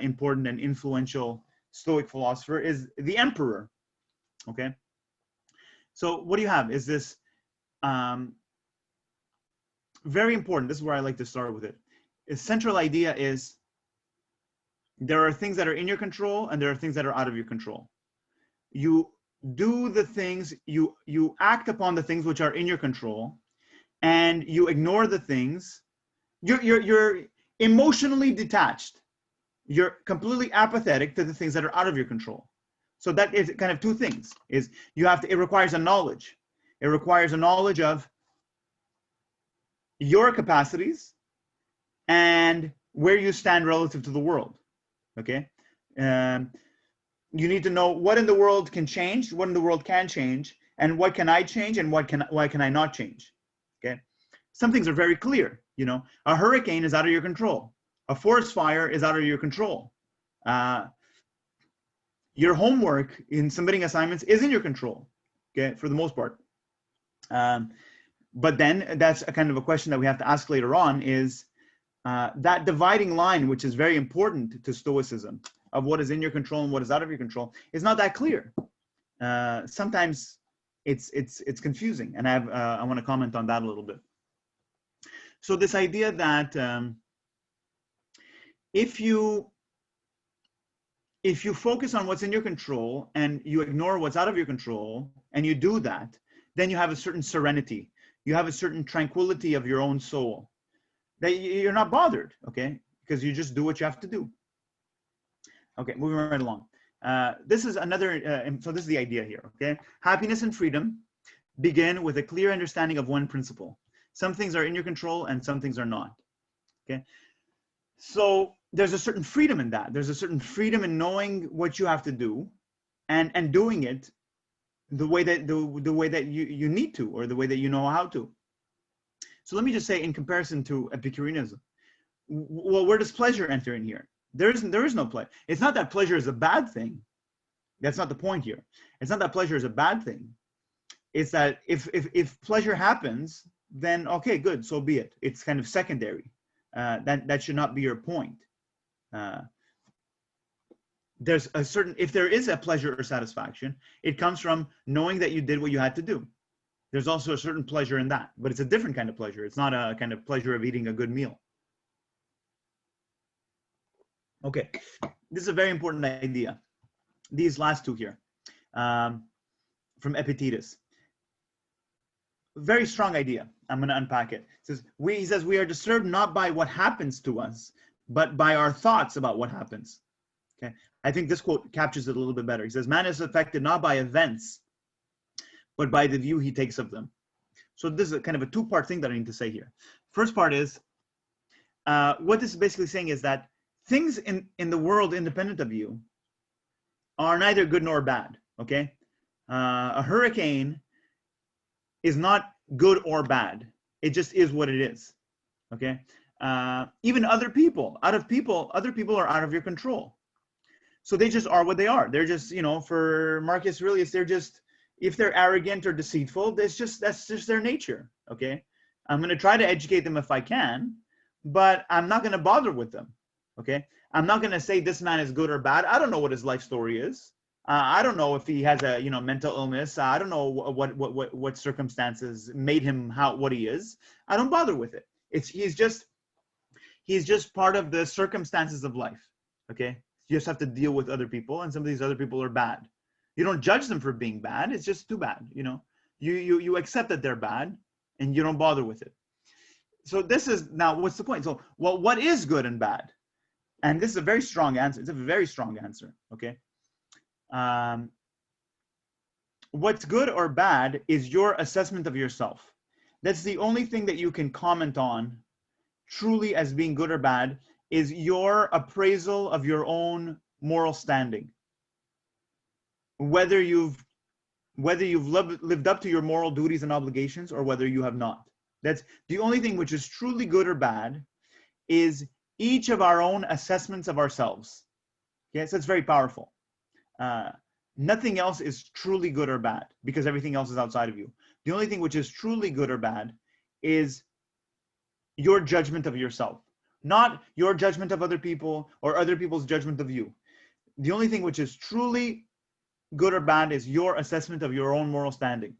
important and influential Stoic philosopher, is the emperor. Okay. So what do you have? Is this very important. This is where I like to start with it. The central idea is there are things that are in your control and there are things that are out of your control. You do the things, you act upon the things which are in your control, and you ignore the things. You're emotionally detached. You're completely apathetic to the things that are out of your control. So that is kind of two things. Is you have to, it requires a knowledge. It requires a knowledge of your capacities and where you stand relative to the world. Okay. You need to know what in the world can change, what in the world can change, and what can I change, and why can I not change. Okay. Some things are very clear. You know, a hurricane is out of your control. A forest fire is out of your control. Your homework in submitting assignments is in your control. Okay, for the most part. But then that's a kind of a question that we have to ask later on is that dividing line, which is very important to Stoicism, of what is in your control and what is out of your control, is not that clear. Sometimes it's confusing, and I want to comment on that a little bit. So this idea that if you if you focus on what's in your control and you ignore what's out of your control, and you do that, then you have a certain serenity. You have a certain tranquility of your own soul. That you're not bothered, okay? Because you just do what you have to do. Okay, moving right along. This is another, so this is the idea here, okay? Happiness and freedom begin with a clear understanding of one principle. Some things are in your control and some things are not, okay? So there's a certain freedom in that. There's a certain freedom in knowing what you have to do and doing it the way that you need to, or the way that you know how to. So let me just say, in comparison to Epicureanism, well, where does pleasure enter in here? There is no pleasure. It's not that pleasure is a bad thing. That's not the point here. It's not that pleasure is a bad thing. It's that if pleasure happens, then okay, good, so be it. It's kind of secondary. That should not be your point. There's a certain, if there is a pleasure or satisfaction, it comes from knowing that you did what you had to do. There's also a certain pleasure in that, but it's a different kind of pleasure. It's not a kind of pleasure of eating a good meal. Okay, this is a very important idea. These last two here, from Epicurus. Very strong idea. I'm going to unpack it. He says, we are disturbed not by what happens to us, but by our thoughts about what happens. Okay, I think this quote captures it a little bit better. He says, man is affected not by events, but by the view he takes of them. So this is a kind of a two-part thing that I need to say here. First part is, what this is basically saying is that things in the world independent of you are neither good nor bad, okay? A hurricane is not good or bad. It just is what it is, okay? Even other people are out of your control. So they just are what they are. They're just, for Marcus Aurelius, they're just, if they're arrogant or deceitful, that's just their nature, okay? I'm going to try to educate them if I can, but I'm not going to bother with them, okay? I'm not going to say this man is good or bad. I don't know what his life story is. I don't know if he has a mental illness. I don't know what circumstances made him what he is. I don't bother with it. He's just part of the circumstances of life, okay? You just have to deal with other people, and some of these other people are bad. You don't judge them for being bad. It's just too bad, You accept that they're bad, and you don't bother with it. So this is, now what's the point? So, well, what is good and bad? And this is a very strong answer. It's a very strong answer, okay? What's good or bad is your assessment of yourself. That's the only thing that you can comment on truly as being good or bad, is your appraisal of your own moral standing. Whether you've lived up to your moral duties and obligations, or whether you have not. That's the only thing which is truly good or bad, is each of our own assessments of ourselves. Yes, that's very powerful. Nothing else is truly good or bad, because everything else is outside of you. The only thing which is truly good or bad is your judgment of yourself, not your judgment of other people or other people's judgment of you. The only thing which is truly good or bad is your assessment of your own moral standing,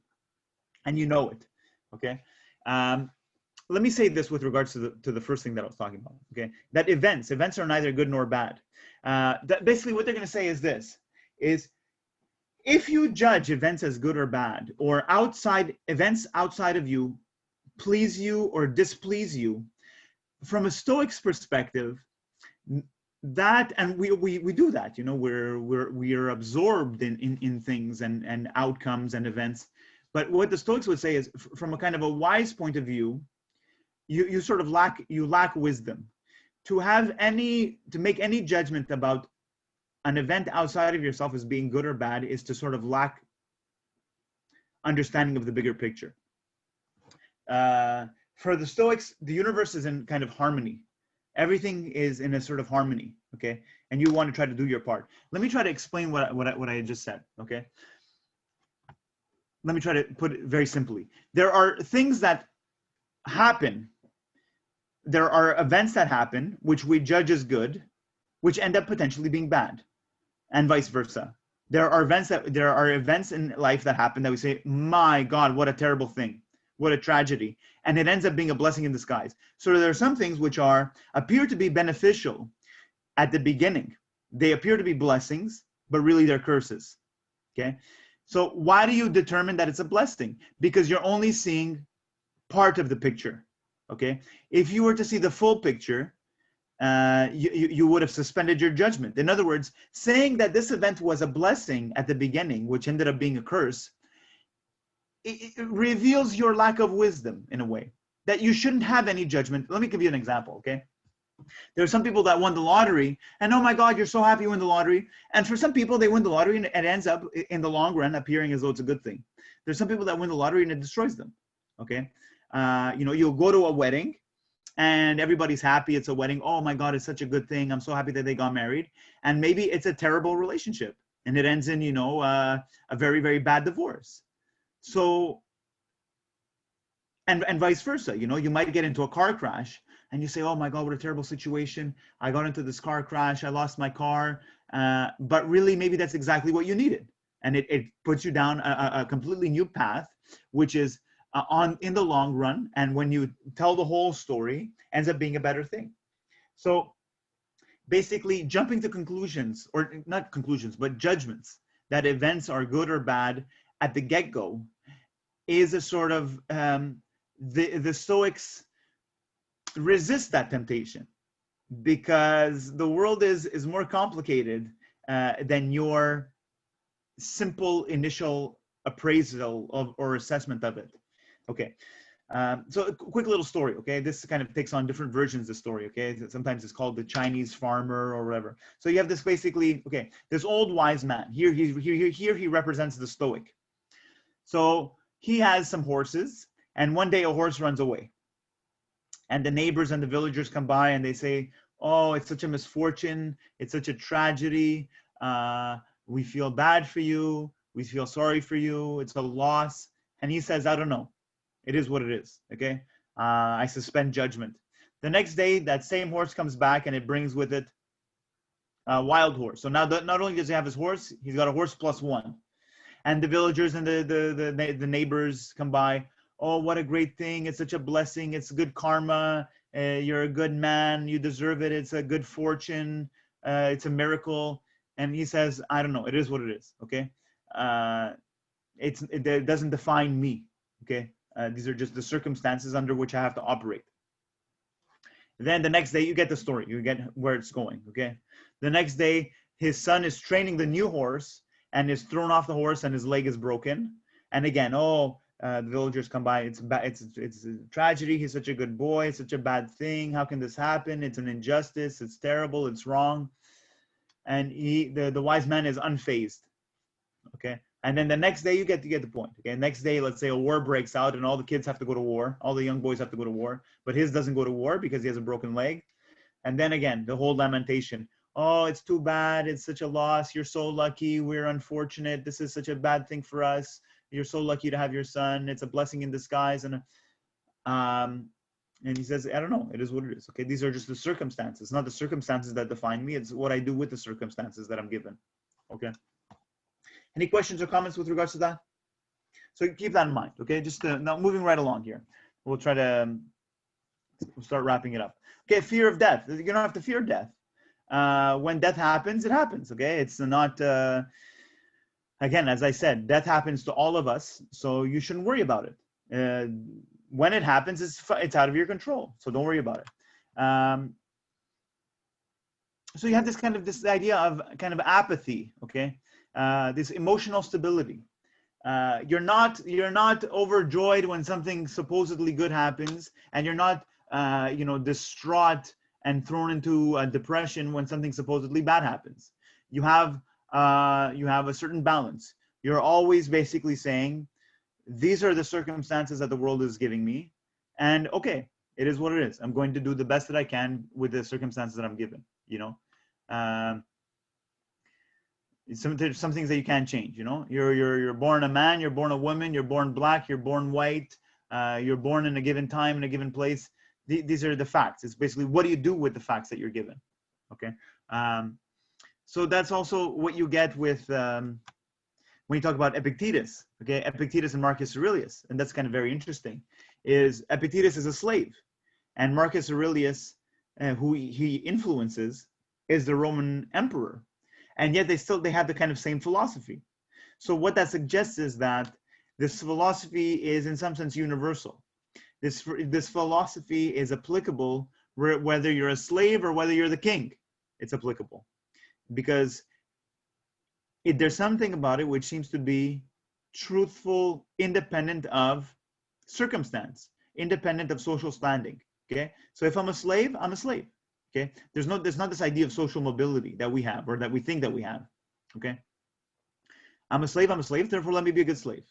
and you know it, okay? Let me say this with regards to the first thing that I was talking about, okay? That events are neither good nor bad. That basically what they're going to say is this, is if you judge events as good or bad, or events outside of you please you or displease you, from a Stoic's perspective, that, and we do that, we are absorbed in things and outcomes and events. But what the Stoics would say is, from a kind of a wise point of view, you sort of lack wisdom to make any judgment about an event outside of yourself as being good or bad, is to sort of lack understanding of the bigger picture. For the Stoics, the universe is in kind of harmony. Everything is in a sort of harmony, okay? And you want to try to do your part. Let me try to explain what I just said, okay? Let me try to put it very simply. There are things that happen. There are events that happen, which we judge as good, which end up potentially being bad, and vice versa. There are events in life that happen that we say, my God, what a terrible thing. What a tragedy. And it ends up being a blessing in disguise. So there are some things which appear to be beneficial at the beginning, They appear to be blessings, but really they're curses. Okay. So why do you determine that it's a blessing? Because you're only seeing part of the picture. Okay. If you were to see the full picture, you would have suspended your judgment. In other words, saying that this event was a blessing at the beginning, which ended up being a curse, it reveals your lack of wisdom in a way, that you shouldn't have any judgment. Let me give you an example, okay? There are some people that won the lottery, and oh my God, you're so happy you win the lottery. And for some people, they win the lottery and it ends up in the long run appearing as though it's a good thing. There's some people that win the lottery and it destroys them, okay? You'll go to a wedding and everybody's happy. It's a wedding. Oh my God, it's such a good thing. I'm so happy that they got married. And maybe it's a terrible relationship and it ends in, a very, very bad divorce. So, and vice versa, you might get into a car crash and you say, oh my God, what a terrible situation. I got into this car crash. I lost my car. But really, maybe that's exactly what you needed. And it puts you down a completely new path, which is in the long run. And when you tell the whole story, ends up being a better thing. So basically jumping to conclusions, or not conclusions, but judgments that events are good or bad at the get-go is a sort of, the Stoics resist that temptation because the world is more complicated than your simple initial appraisal of or assessment of it. Okay, so a quick little story, okay? This kind of takes on different versions of the story, okay? Sometimes it's called the Chinese farmer or whatever. So you have this basically, okay, this old wise man. Here he represents the Stoic. So he has some horses, and one day a horse runs away. And the neighbors and the villagers come by and they say, oh, it's such a misfortune. It's such a tragedy. We feel bad for you. We feel sorry for you. It's a loss. And he says, I don't know. It is what it is, okay? I suspend judgment. The next day, that same horse comes back and it brings with it a wild horse. So now not only does he have his horse, he's got a horse plus one. And the villagers and the neighbors come by. Oh, what a great thing. It's such a blessing. It's good karma. You're a good man. You deserve it. It's a good fortune. It's a miracle. And he says, I don't know. It is what it is, okay? It doesn't define me, okay? These are just the circumstances under which I have to operate. Then the next day, you get the story. You get where it's going, okay? The next day, his son is training the new horse and is thrown off the horse and his leg is broken. And again, the villagers come by. It's a tragedy. He's such a good boy. It's such a bad thing. How can this happen? It's an injustice. It's terrible. It's wrong. And the wise man is unfazed, okay? And then the next day, you get the point, okay? Next day, let's say a war breaks out and all the kids have to go to war. All the young boys have to go to war, but his doesn't go to war because he has a broken leg. And then again, the whole lamentation. Oh, it's too bad. It's such a loss. You're so lucky. We're unfortunate. This is such a bad thing for us. You're so lucky to have your son. It's a blessing in disguise. And he says, I don't know. It is what it is. Okay. These are just the circumstances, not the circumstances that define me. It's what I do with the circumstances that I'm given. Okay. Any questions or comments with regards to that? So keep that in mind. Okay. Just now moving right along here. We'll try to we'll start wrapping it up. Okay. Fear of death. You don't have to fear death. When death happens, it happens. Okay. It's not, again, as I said, death happens to all of us. So you shouldn't worry about it. When it happens, it's out of your control. So don't worry about it. So you have this idea of kind of apathy. Okay. This emotional stability. You're not overjoyed when something supposedly good happens, and you're not, distraught and thrown into a depression when something supposedly bad happens. You have a certain balance. You're always basically saying, these are the circumstances that the world is giving me, and okay, it is what it is. I'm going to do the best that I can with the circumstances that I'm given. Some things that you can't change. You're born a man, you're born a woman, you're born black, you're born white, you're born in a given time, in a given place. These are the facts. It's basically, what do you do with the facts that you're given? Okay. So that's also what you get with when you talk about Epictetus. Okay, Epictetus and Marcus Aurelius, and that's kind of very interesting. Is Epictetus is a slave, and Marcus Aurelius, who he influences, is the Roman emperor, and yet they have the kind of same philosophy. So what that suggests is that this philosophy is in some sense universal. This philosophy is applicable whether you're a slave or whether you're the king. It's applicable because there's something about it which seems to be truthful, independent of circumstance, independent of social standing. Okay, so if I'm a slave, I'm a slave. Okay, there's not this idea of social mobility that we have or that we think that we have. Okay, I'm a slave, therefore let me be a good slave.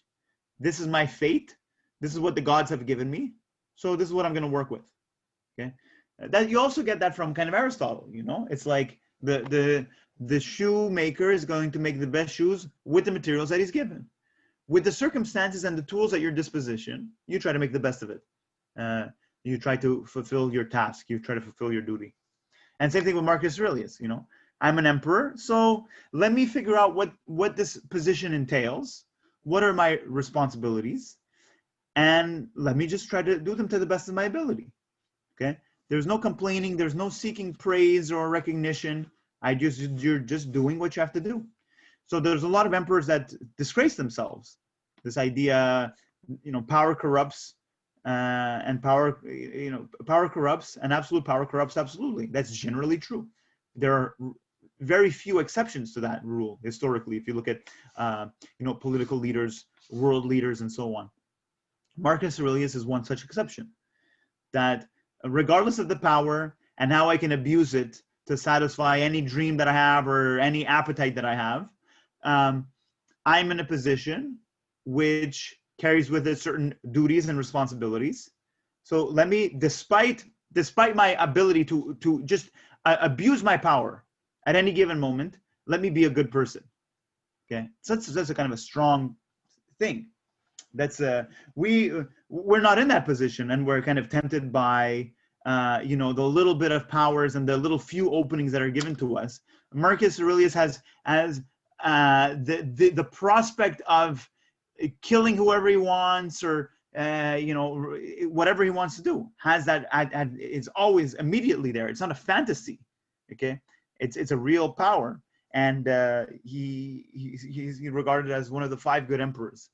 This is my fate. This is what the gods have given me. So this is what I'm going to work with. Okay, that you also get that from kind of Aristotle. You know, it's like the shoemaker is going to make the best shoes with the materials that he's given. With the circumstances and the tools at your disposition, you try to make the best of it. You try to fulfill your task. You try to fulfill your duty. And same thing with Marcus Aurelius. You know, I'm an emperor, so let me figure out what this position entails. What are my responsibilities? And let me just try to do them to the best of my ability. Okay. There's no complaining. There's no seeking praise or recognition. You're just doing what you have to do. So there's a lot of emperors that disgrace themselves. This idea, you know, power corrupts, and power corrupts, and absolute power corrupts absolutely. That's generally true. There are very few exceptions to that rule historically. If you look at, political leaders, world leaders, and so on. Marcus Aurelius is one such exception. That regardless of the power and how I can abuse it to satisfy any dream that I have or any appetite that I have, I'm in a position which carries with it certain duties and responsibilities. So let me, despite my ability to just abuse my power at any given moment, let me be a good person. Okay, so that's a kind of a strong thing. That's we're not in that position, and we're kind of tempted by the little bit of powers and the little few openings that are given to us. Marcus Aurelius has the prospect of killing whoever he wants or whatever he wants to do. Has that it's always immediately there. It's not a fantasy. Okay, it's a real power, and he's regarded as one of the 5 good emperors.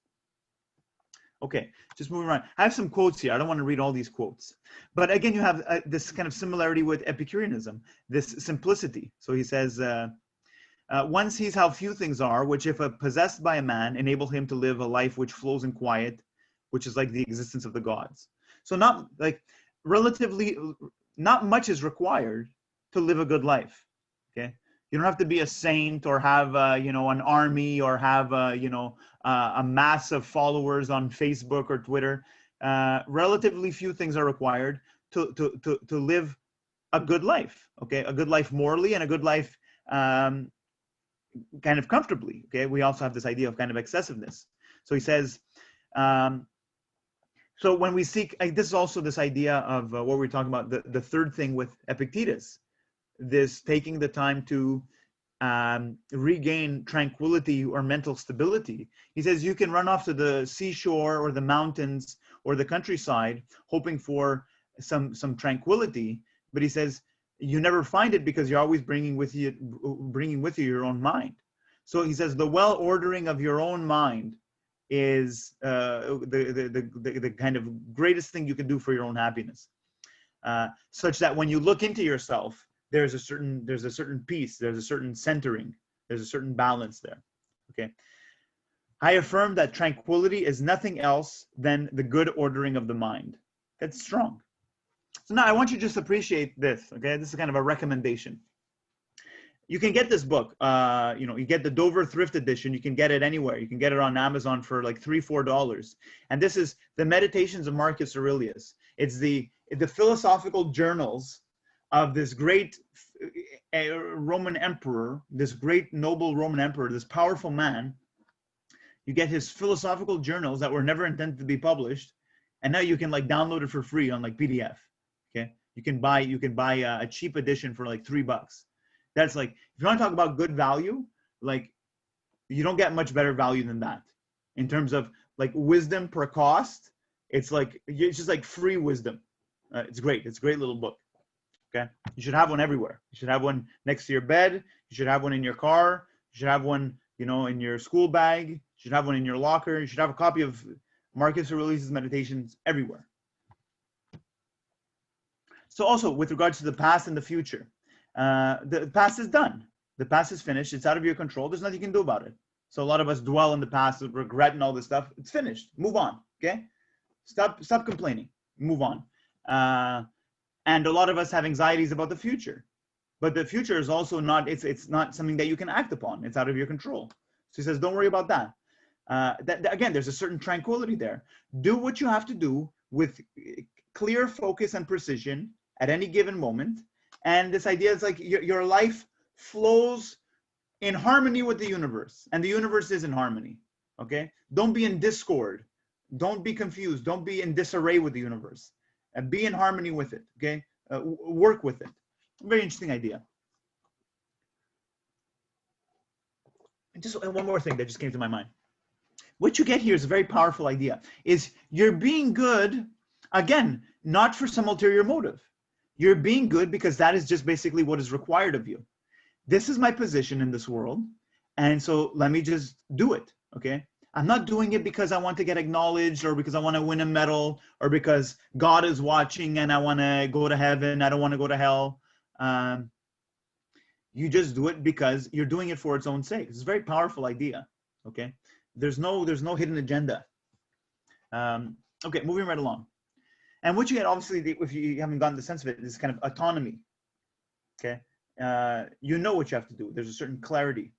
Okay, just moving around. I have some quotes here. I don't want to read all these quotes. But again, you have this kind of similarity with Epicureanism, this simplicity. So he says, one sees how few things are, which if possessed by a man, enable him to live a life which flows in quiet, which is like the existence of the gods. So not much is required to live a good life, okay? You don't have to be a saint or have, an army or have, a mass of followers on Facebook or Twitter. Relatively few things are required to live a good life, okay? A good life morally and a good life kind of comfortably, okay? We also have this idea of kind of excessiveness. So he says, so when we seek, this is also this idea of what we're talking about, the third thing with Epictetus, this taking the time to regain tranquility or mental stability. He says you can run off to the seashore or the mountains or the countryside hoping for some tranquility, but he says you never find it because you're always bringing with you your own mind. So he says the well ordering of your own mind is the kind of greatest thing you can do for your own happiness, such that when you look into yourself, there's a certain peace, there's a certain centering, there's a certain balance there. Okay, I affirm that tranquility is nothing else than the good ordering of the mind. That's strong. So now I want you to just appreciate this. Okay, this is kind of a recommendation. You can get this book. You get the Dover Thrift Edition. You can get it anywhere. You can get it on Amazon for like $3-4. And this is the Meditations of Marcus Aurelius. It's the philosophical journals of this great Roman emperor, this great noble Roman emperor, this powerful man. You get his philosophical journals that were never intended to be published, and now you can like download it for free on like PDF. Okay, you can buy a cheap edition for like $3. That's like, if you want to talk about good value, like you don't get much better value than that in terms of like wisdom per cost. It's just like free wisdom. It's great. It's a great little book. Okay, you should have one everywhere. You should have one next to your bed. You should have one in your car. You should have one, you know, in your school bag. You should have one in your locker. You should have a copy of Marcus Aurelius' Meditations everywhere. So also with regards to the past and the future, the past is done. The past is finished. It's out of your control. There's nothing you can do about it. So a lot of us dwell in the past, regret and all this stuff. It's finished. Move on. Okay. Stop complaining. Move on. And a lot of us have anxieties about the future, but the future is also not, it's not something that you can act upon. It's out of your control. So he says, don't worry about that. Again, there's a certain tranquility there. Do what you have to do with clear focus and precision at any given moment. And this idea is like your life flows in harmony with the universe, and the universe is in harmony. Okay. Don't be in discord. Don't be confused. Don't be in disarray with the universe. And be in harmony with it, okay? Work with it. Very interesting idea. And just one more thing that just came to my mind. What you get here is a very powerful idea. Is you're being good, again, not for some ulterior motive. You're being good because that is just basically what is required of you. This is my position in this world, and so let me just do it, okay? I'm not doing it because I want to get acknowledged or because I want to win a medal or because God is watching and I want to go to heaven. I don't want to go to hell. You just do it because you're doing it for its own sake. It's a very powerful idea. Okay. There's no hidden agenda. Okay. Moving right along. And what you get, obviously, if you haven't gotten the sense of it, is kind of autonomy. Okay. You know what you have to do. There's a certain clarity.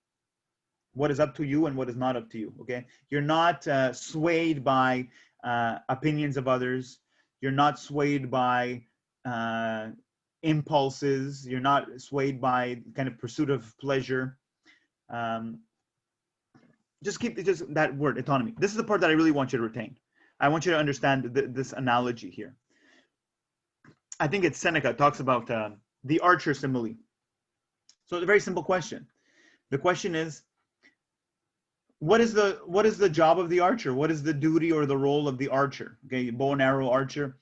What is up to you and what is not up to you, okay? You're not swayed by opinions of others. You're not swayed by impulses. You're not swayed by kind of pursuit of pleasure. Just keep just that word, autonomy. This is the part that I really want you to retain. I want you to understand this analogy here. I think it's Seneca talks about the archer simile. So it's a very simple question. The question is, what is the job of the archer? What is the duty or the role of the archer? Okay, bow and arrow archer.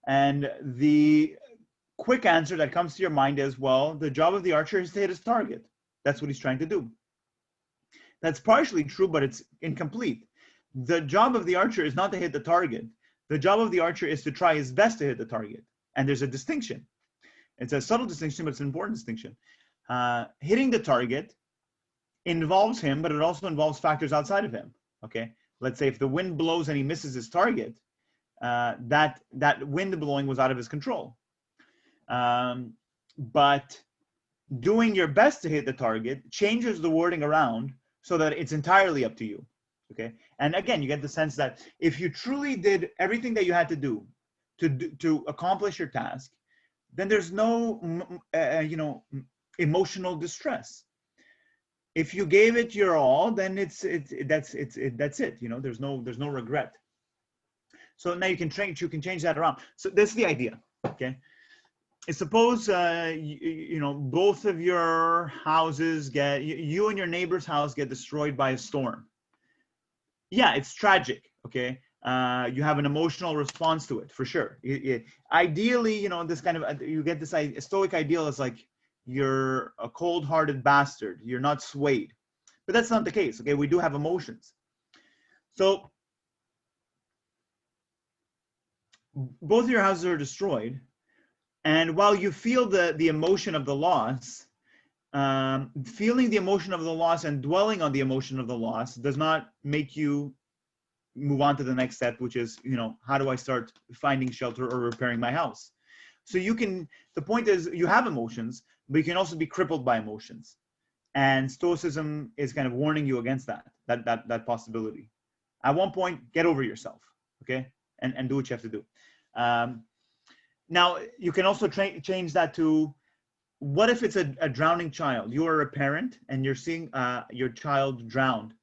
And the quick answer that comes to your mind is, well, the job of the archer is to hit his target. That's what he's trying to do. That's partially true, but it's incomplete. The job of the archer is not to hit the target. The job of the archer is to try his best to hit the target. And there's a distinction. It's a subtle distinction, but it's an important distinction. Hitting the target involves him, but it also involves factors outside of him. Okay, let's say if the wind blows and he misses his target, that wind blowing was out of his control. But doing your best to hit the target changes the wording around so that it's entirely up to you. Okay, and again, you get the sense that if you truly did everything that you had to do to accomplish your task, then there's no emotional distress. If you gave it your all, then that's it. You know, there's no regret. So now you can change that around. So that's the idea. Okay. Suppose both of your houses you and your neighbor's house get destroyed by a storm. Yeah, it's tragic. Okay. You have an emotional response to it for sure. Ideally, this kind of you get this Stoic ideal is like, you're a cold-hearted bastard. You're not swayed. But that's not the case, okay? We do have emotions. So both of your houses are destroyed. And while you feel the emotion of the loss, feeling the emotion of the loss and dwelling on the emotion of the loss does not make you move on to the next step, which is, how do I start finding shelter or repairing my house? So the point is, you have emotions, but you can also be crippled by emotions. And Stoicism is kind of warning you against that possibility. At one point, get over yourself, okay? And do what you have to do. Now, you can also change that to, what if it's a drowning child? You are a parent and you're seeing your child drowned.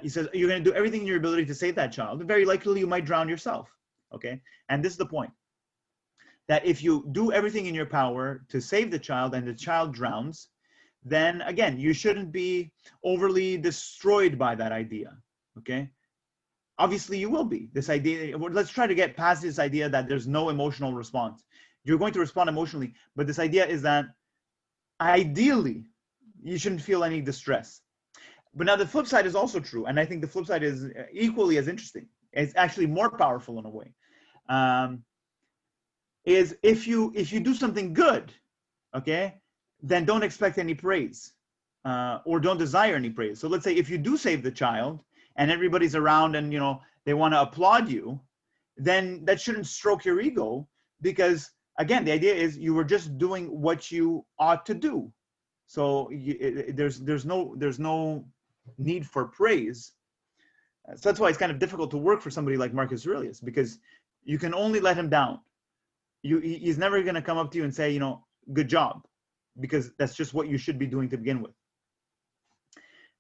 He says, you're going to do everything in your ability to save that child. Very likely you might drown yourself, okay? And this is the point. That if you do everything in your power to save the child and the child drowns, then again, you shouldn't be overly destroyed by that idea, okay? Obviously you will be. This idea, let's try to get past this idea that there's no emotional response. You're going to respond emotionally, but this idea is that ideally, you shouldn't feel any distress. But now the flip side is also true, and I think the flip side is equally as interesting. It's actually more powerful in a way. Is if you do something good, okay, then don't expect any praise, or don't desire any praise. So let's say if you do save the child, and everybody's around, and they want to applaud you, then that shouldn't stroke your ego, because again, the idea is you were just doing what you ought to do. So there's no need for praise. So that's why it's kind of difficult to work for somebody like Marcus Aurelius, because you can only let him down. He's never going to come up to you and say, good job, because that's just what you should be doing to begin with.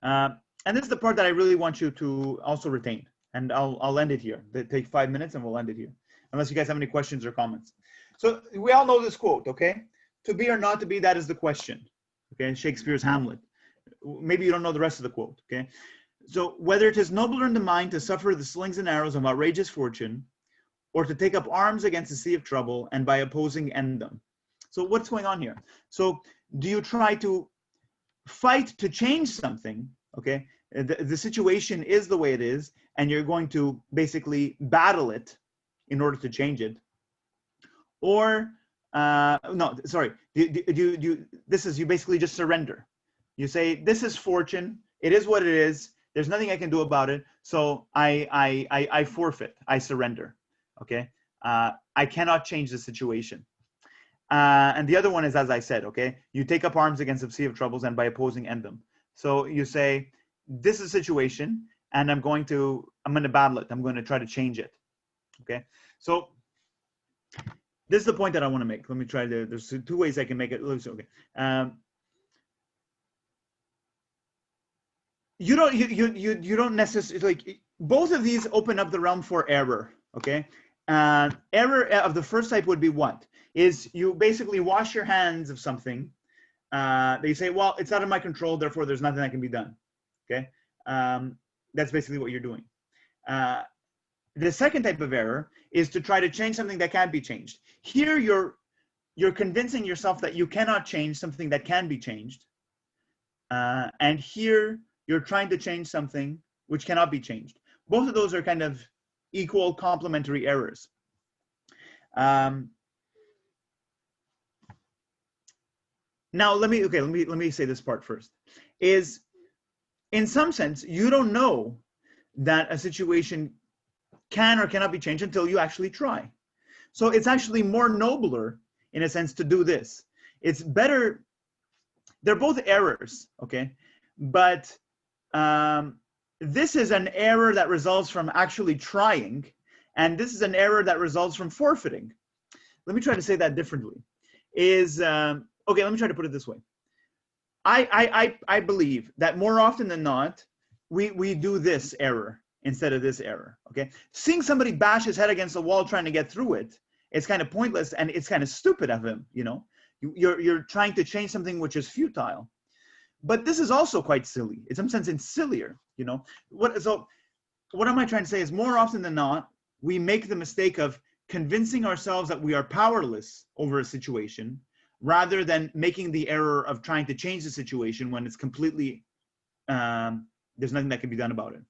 And this is the part that I really want you to also retain. And I'll end it here. Take 5 minutes and we'll end it here, unless you guys have any questions or comments. So we all know this quote, okay? To be or not to be, that is the question. Okay, Shakespeare's Hamlet. Maybe you don't know the rest of the quote, okay? So whether it is nobler in the mind to suffer the slings and arrows of outrageous fortune, or to take up arms against the sea of trouble and by opposing end them. So what's going on here? So do you try to fight to change something, okay? The situation is the way it is, and you're going to basically battle it in order to change it. Or, no, sorry, you basically just surrender. You say, this is fortune, it is what it is, there's nothing I can do about it, so I forfeit, I surrender, okay? I cannot change the situation. And the other one is, as I said, okay, you take up arms against the sea of troubles and by opposing end them. So you say, this is a situation, and I'm going to battle it, I'm going to try to change it, okay? So this is the point that I want to make. Let me try to, there's two ways I can make it. Okay. You don't necessarily, like, both of these open up the realm for error, okay? Error of the first type would be what? Is you basically wash your hands of something. They say, well, it's out of my control, therefore there's nothing that can be done, okay? That's basically what you're doing. The second type of error is to try to change something that can't be changed. Here, you're convincing yourself that you cannot change something that can be changed. And here, you're trying to change something which cannot be changed. Both of those are kind of equal complementary errors. Now, let me say this part first. Is, in some sense, you don't know that a situation can or cannot be changed until you actually try. So it's actually more nobler, in a sense, to do this. It's better. They're both errors, okay? But this is an error that results from actually trying, and this is an error that results from forfeiting. Let me try to say that differently. Okay, let me try to put it this way. I believe that more often than not, we do this error instead of this error, okay? Seeing somebody bash his head against the wall trying to get through it, it's kind of pointless and it's kind of stupid of him, You're trying to change something which is futile. But this is also quite silly. In some sense, it's sillier, So what am I trying to say is, more often than not, we make the mistake of convincing ourselves that we are powerless over a situation, rather than making the error of trying to change the situation when it's completely, there's nothing that can be done about it.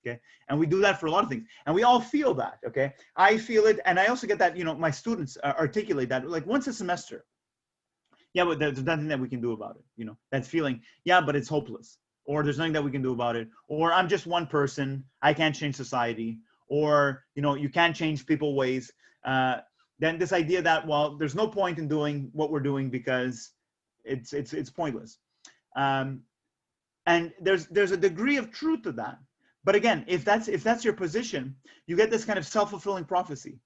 Okay, and we do that for a lot of things, and we all feel that. Okay, I feel it, and I also get that. My students articulate that like once a semester. Yeah, but there's nothing that we can do about it. That feeling. Yeah, but it's hopeless, or there's nothing that we can do about it, or I'm just one person. I can't change society, or you can't change people's ways. Then this idea that, well, there's no point in doing what we're doing because it's pointless. And there's a degree of truth to that. But again, if that's your position, you get this kind of self-fulfilling prophecy.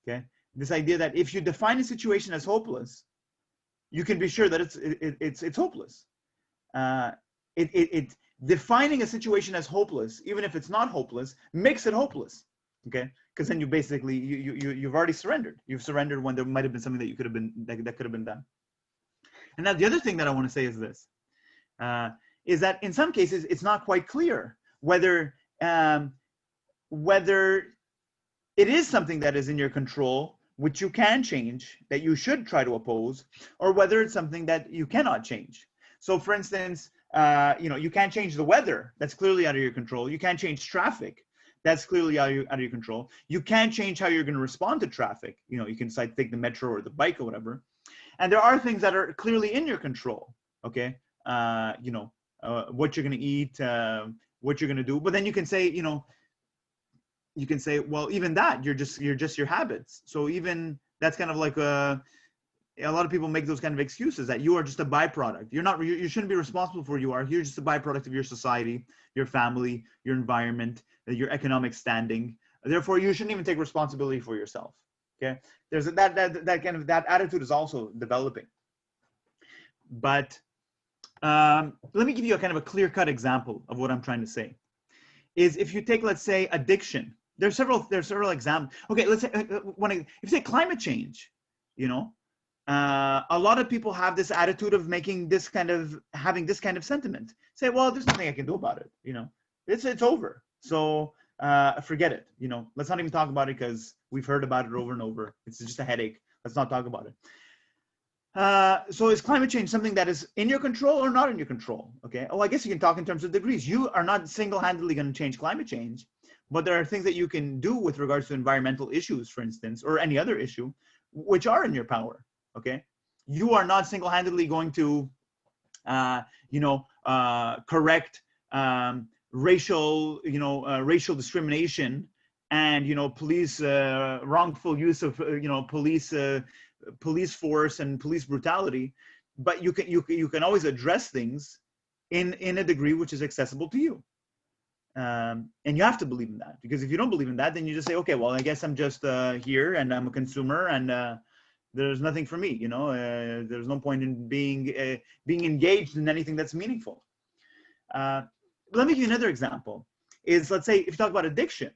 Okay, this idea that if you define a situation as hopeless, you can be sure that it's hopeless. Defining a situation as hopeless, even if it's not hopeless, makes it hopeless. Okay, because then you basically you've already surrendered. You've surrendered when there might have been something that could have been done. And now the other thing that I want to say is this: is that in some cases it's not quite clear whether it is something that is in your control, which you can change, that you should try to oppose, or whether it's something that you cannot change. So for instance, you can't change the weather. That's clearly out of your control. You can't change traffic. That's clearly out of your control. You can't change how you're going to respond to traffic. You can decide to take the metro or the bike or whatever. And there are things that are clearly in your control. Okay. What you're going to eat, what you're going to do. But then you can say, well, even that, you're just your habits. So even that's kind of like a lot of people make those kind of excuses that you are just a byproduct. You shouldn't be responsible for who you are. You're just a byproduct of your society, your family, your environment, your economic standing. Therefore, you shouldn't even take responsibility for yourself. Okay. There's that attitude is also developing. But let me give you a kind of a clear-cut example of what I'm trying to say. Is if you take, let's say, addiction. There's several examples. Okay, let's say if you say climate change, a lot of people have this attitude of having this kind of sentiment. Say, well, there's nothing I can do about it. It's over. So forget it. Let's not even talk about it because we've heard about it over and over. It's just a headache. Let's not talk about it. So is climate change something that is in your control or not in your control? Okay. Oh, I guess you can talk in terms of degrees. You are not single-handedly going to change climate change, but there are things that you can do with regards to environmental issues, for instance, or any other issue, which are in your power. Okay. You are not single-handedly going to, correct racial discrimination and police wrongful use of police force and police brutality, but you can always address things in a degree which is accessible to you, and you have to believe in that, because if you don't believe in that, then you just say, okay, well, I guess I'm just here and I'm a consumer and there's nothing for me. There's no point in being engaged in anything that's meaningful. Let me give you another example. Is, let's say, if you talk about addiction.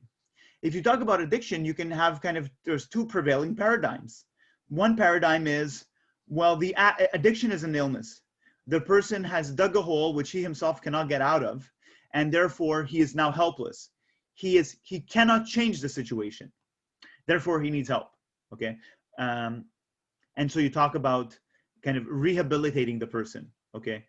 If you talk about addiction, you can have there's two prevailing paradigms. One paradigm is, well, the addiction is an illness. The person has dug a hole which he himself cannot get out of, and therefore he is now helpless. He cannot change the situation. Therefore, he needs help. Okay, and so you talk about kind of rehabilitating the person. Okay,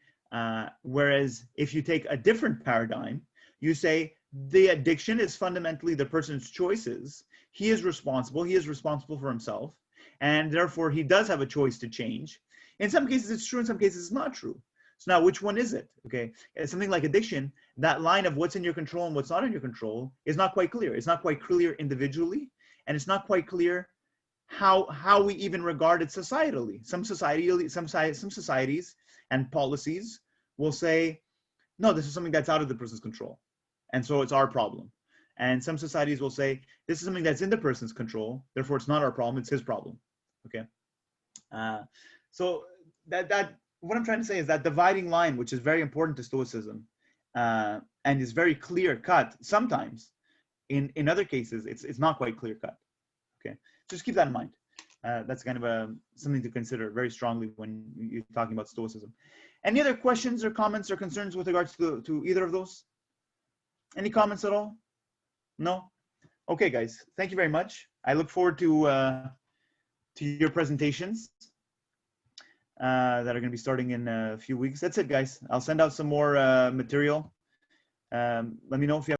whereas if you take a different paradigm, you say the addiction is fundamentally the person's choices. He is responsible. He is responsible for himself. And therefore, he does have a choice to change. In some cases, it's true. In some cases, it's not true. So now, which one is it? Okay, it's something like addiction. That line of what's in your control and what's not in your control is not quite clear. It's not quite clear individually, and it's not quite clear how we even regard it societally. Some societies and policies will say, no, this is something that's out of the person's control, and so it's our problem. And some societies will say, this is something that's in the person's control, therefore it's not our problem, it's his problem. Okay. So that what I'm trying to say is that dividing line, which is very important to Stoicism, and is very clear cut sometimes. In other cases, it's not quite clear cut. Okay, just keep that in mind. That's kind of something to consider very strongly when you're talking about Stoicism. Any other questions or comments or concerns with regards to either of those? Any comments at all? No? Okay, guys. Thank you very much. I look forward to your presentations that are going to be starting in a few weeks. That's it, guys. I'll send out some more material. Let me know if you have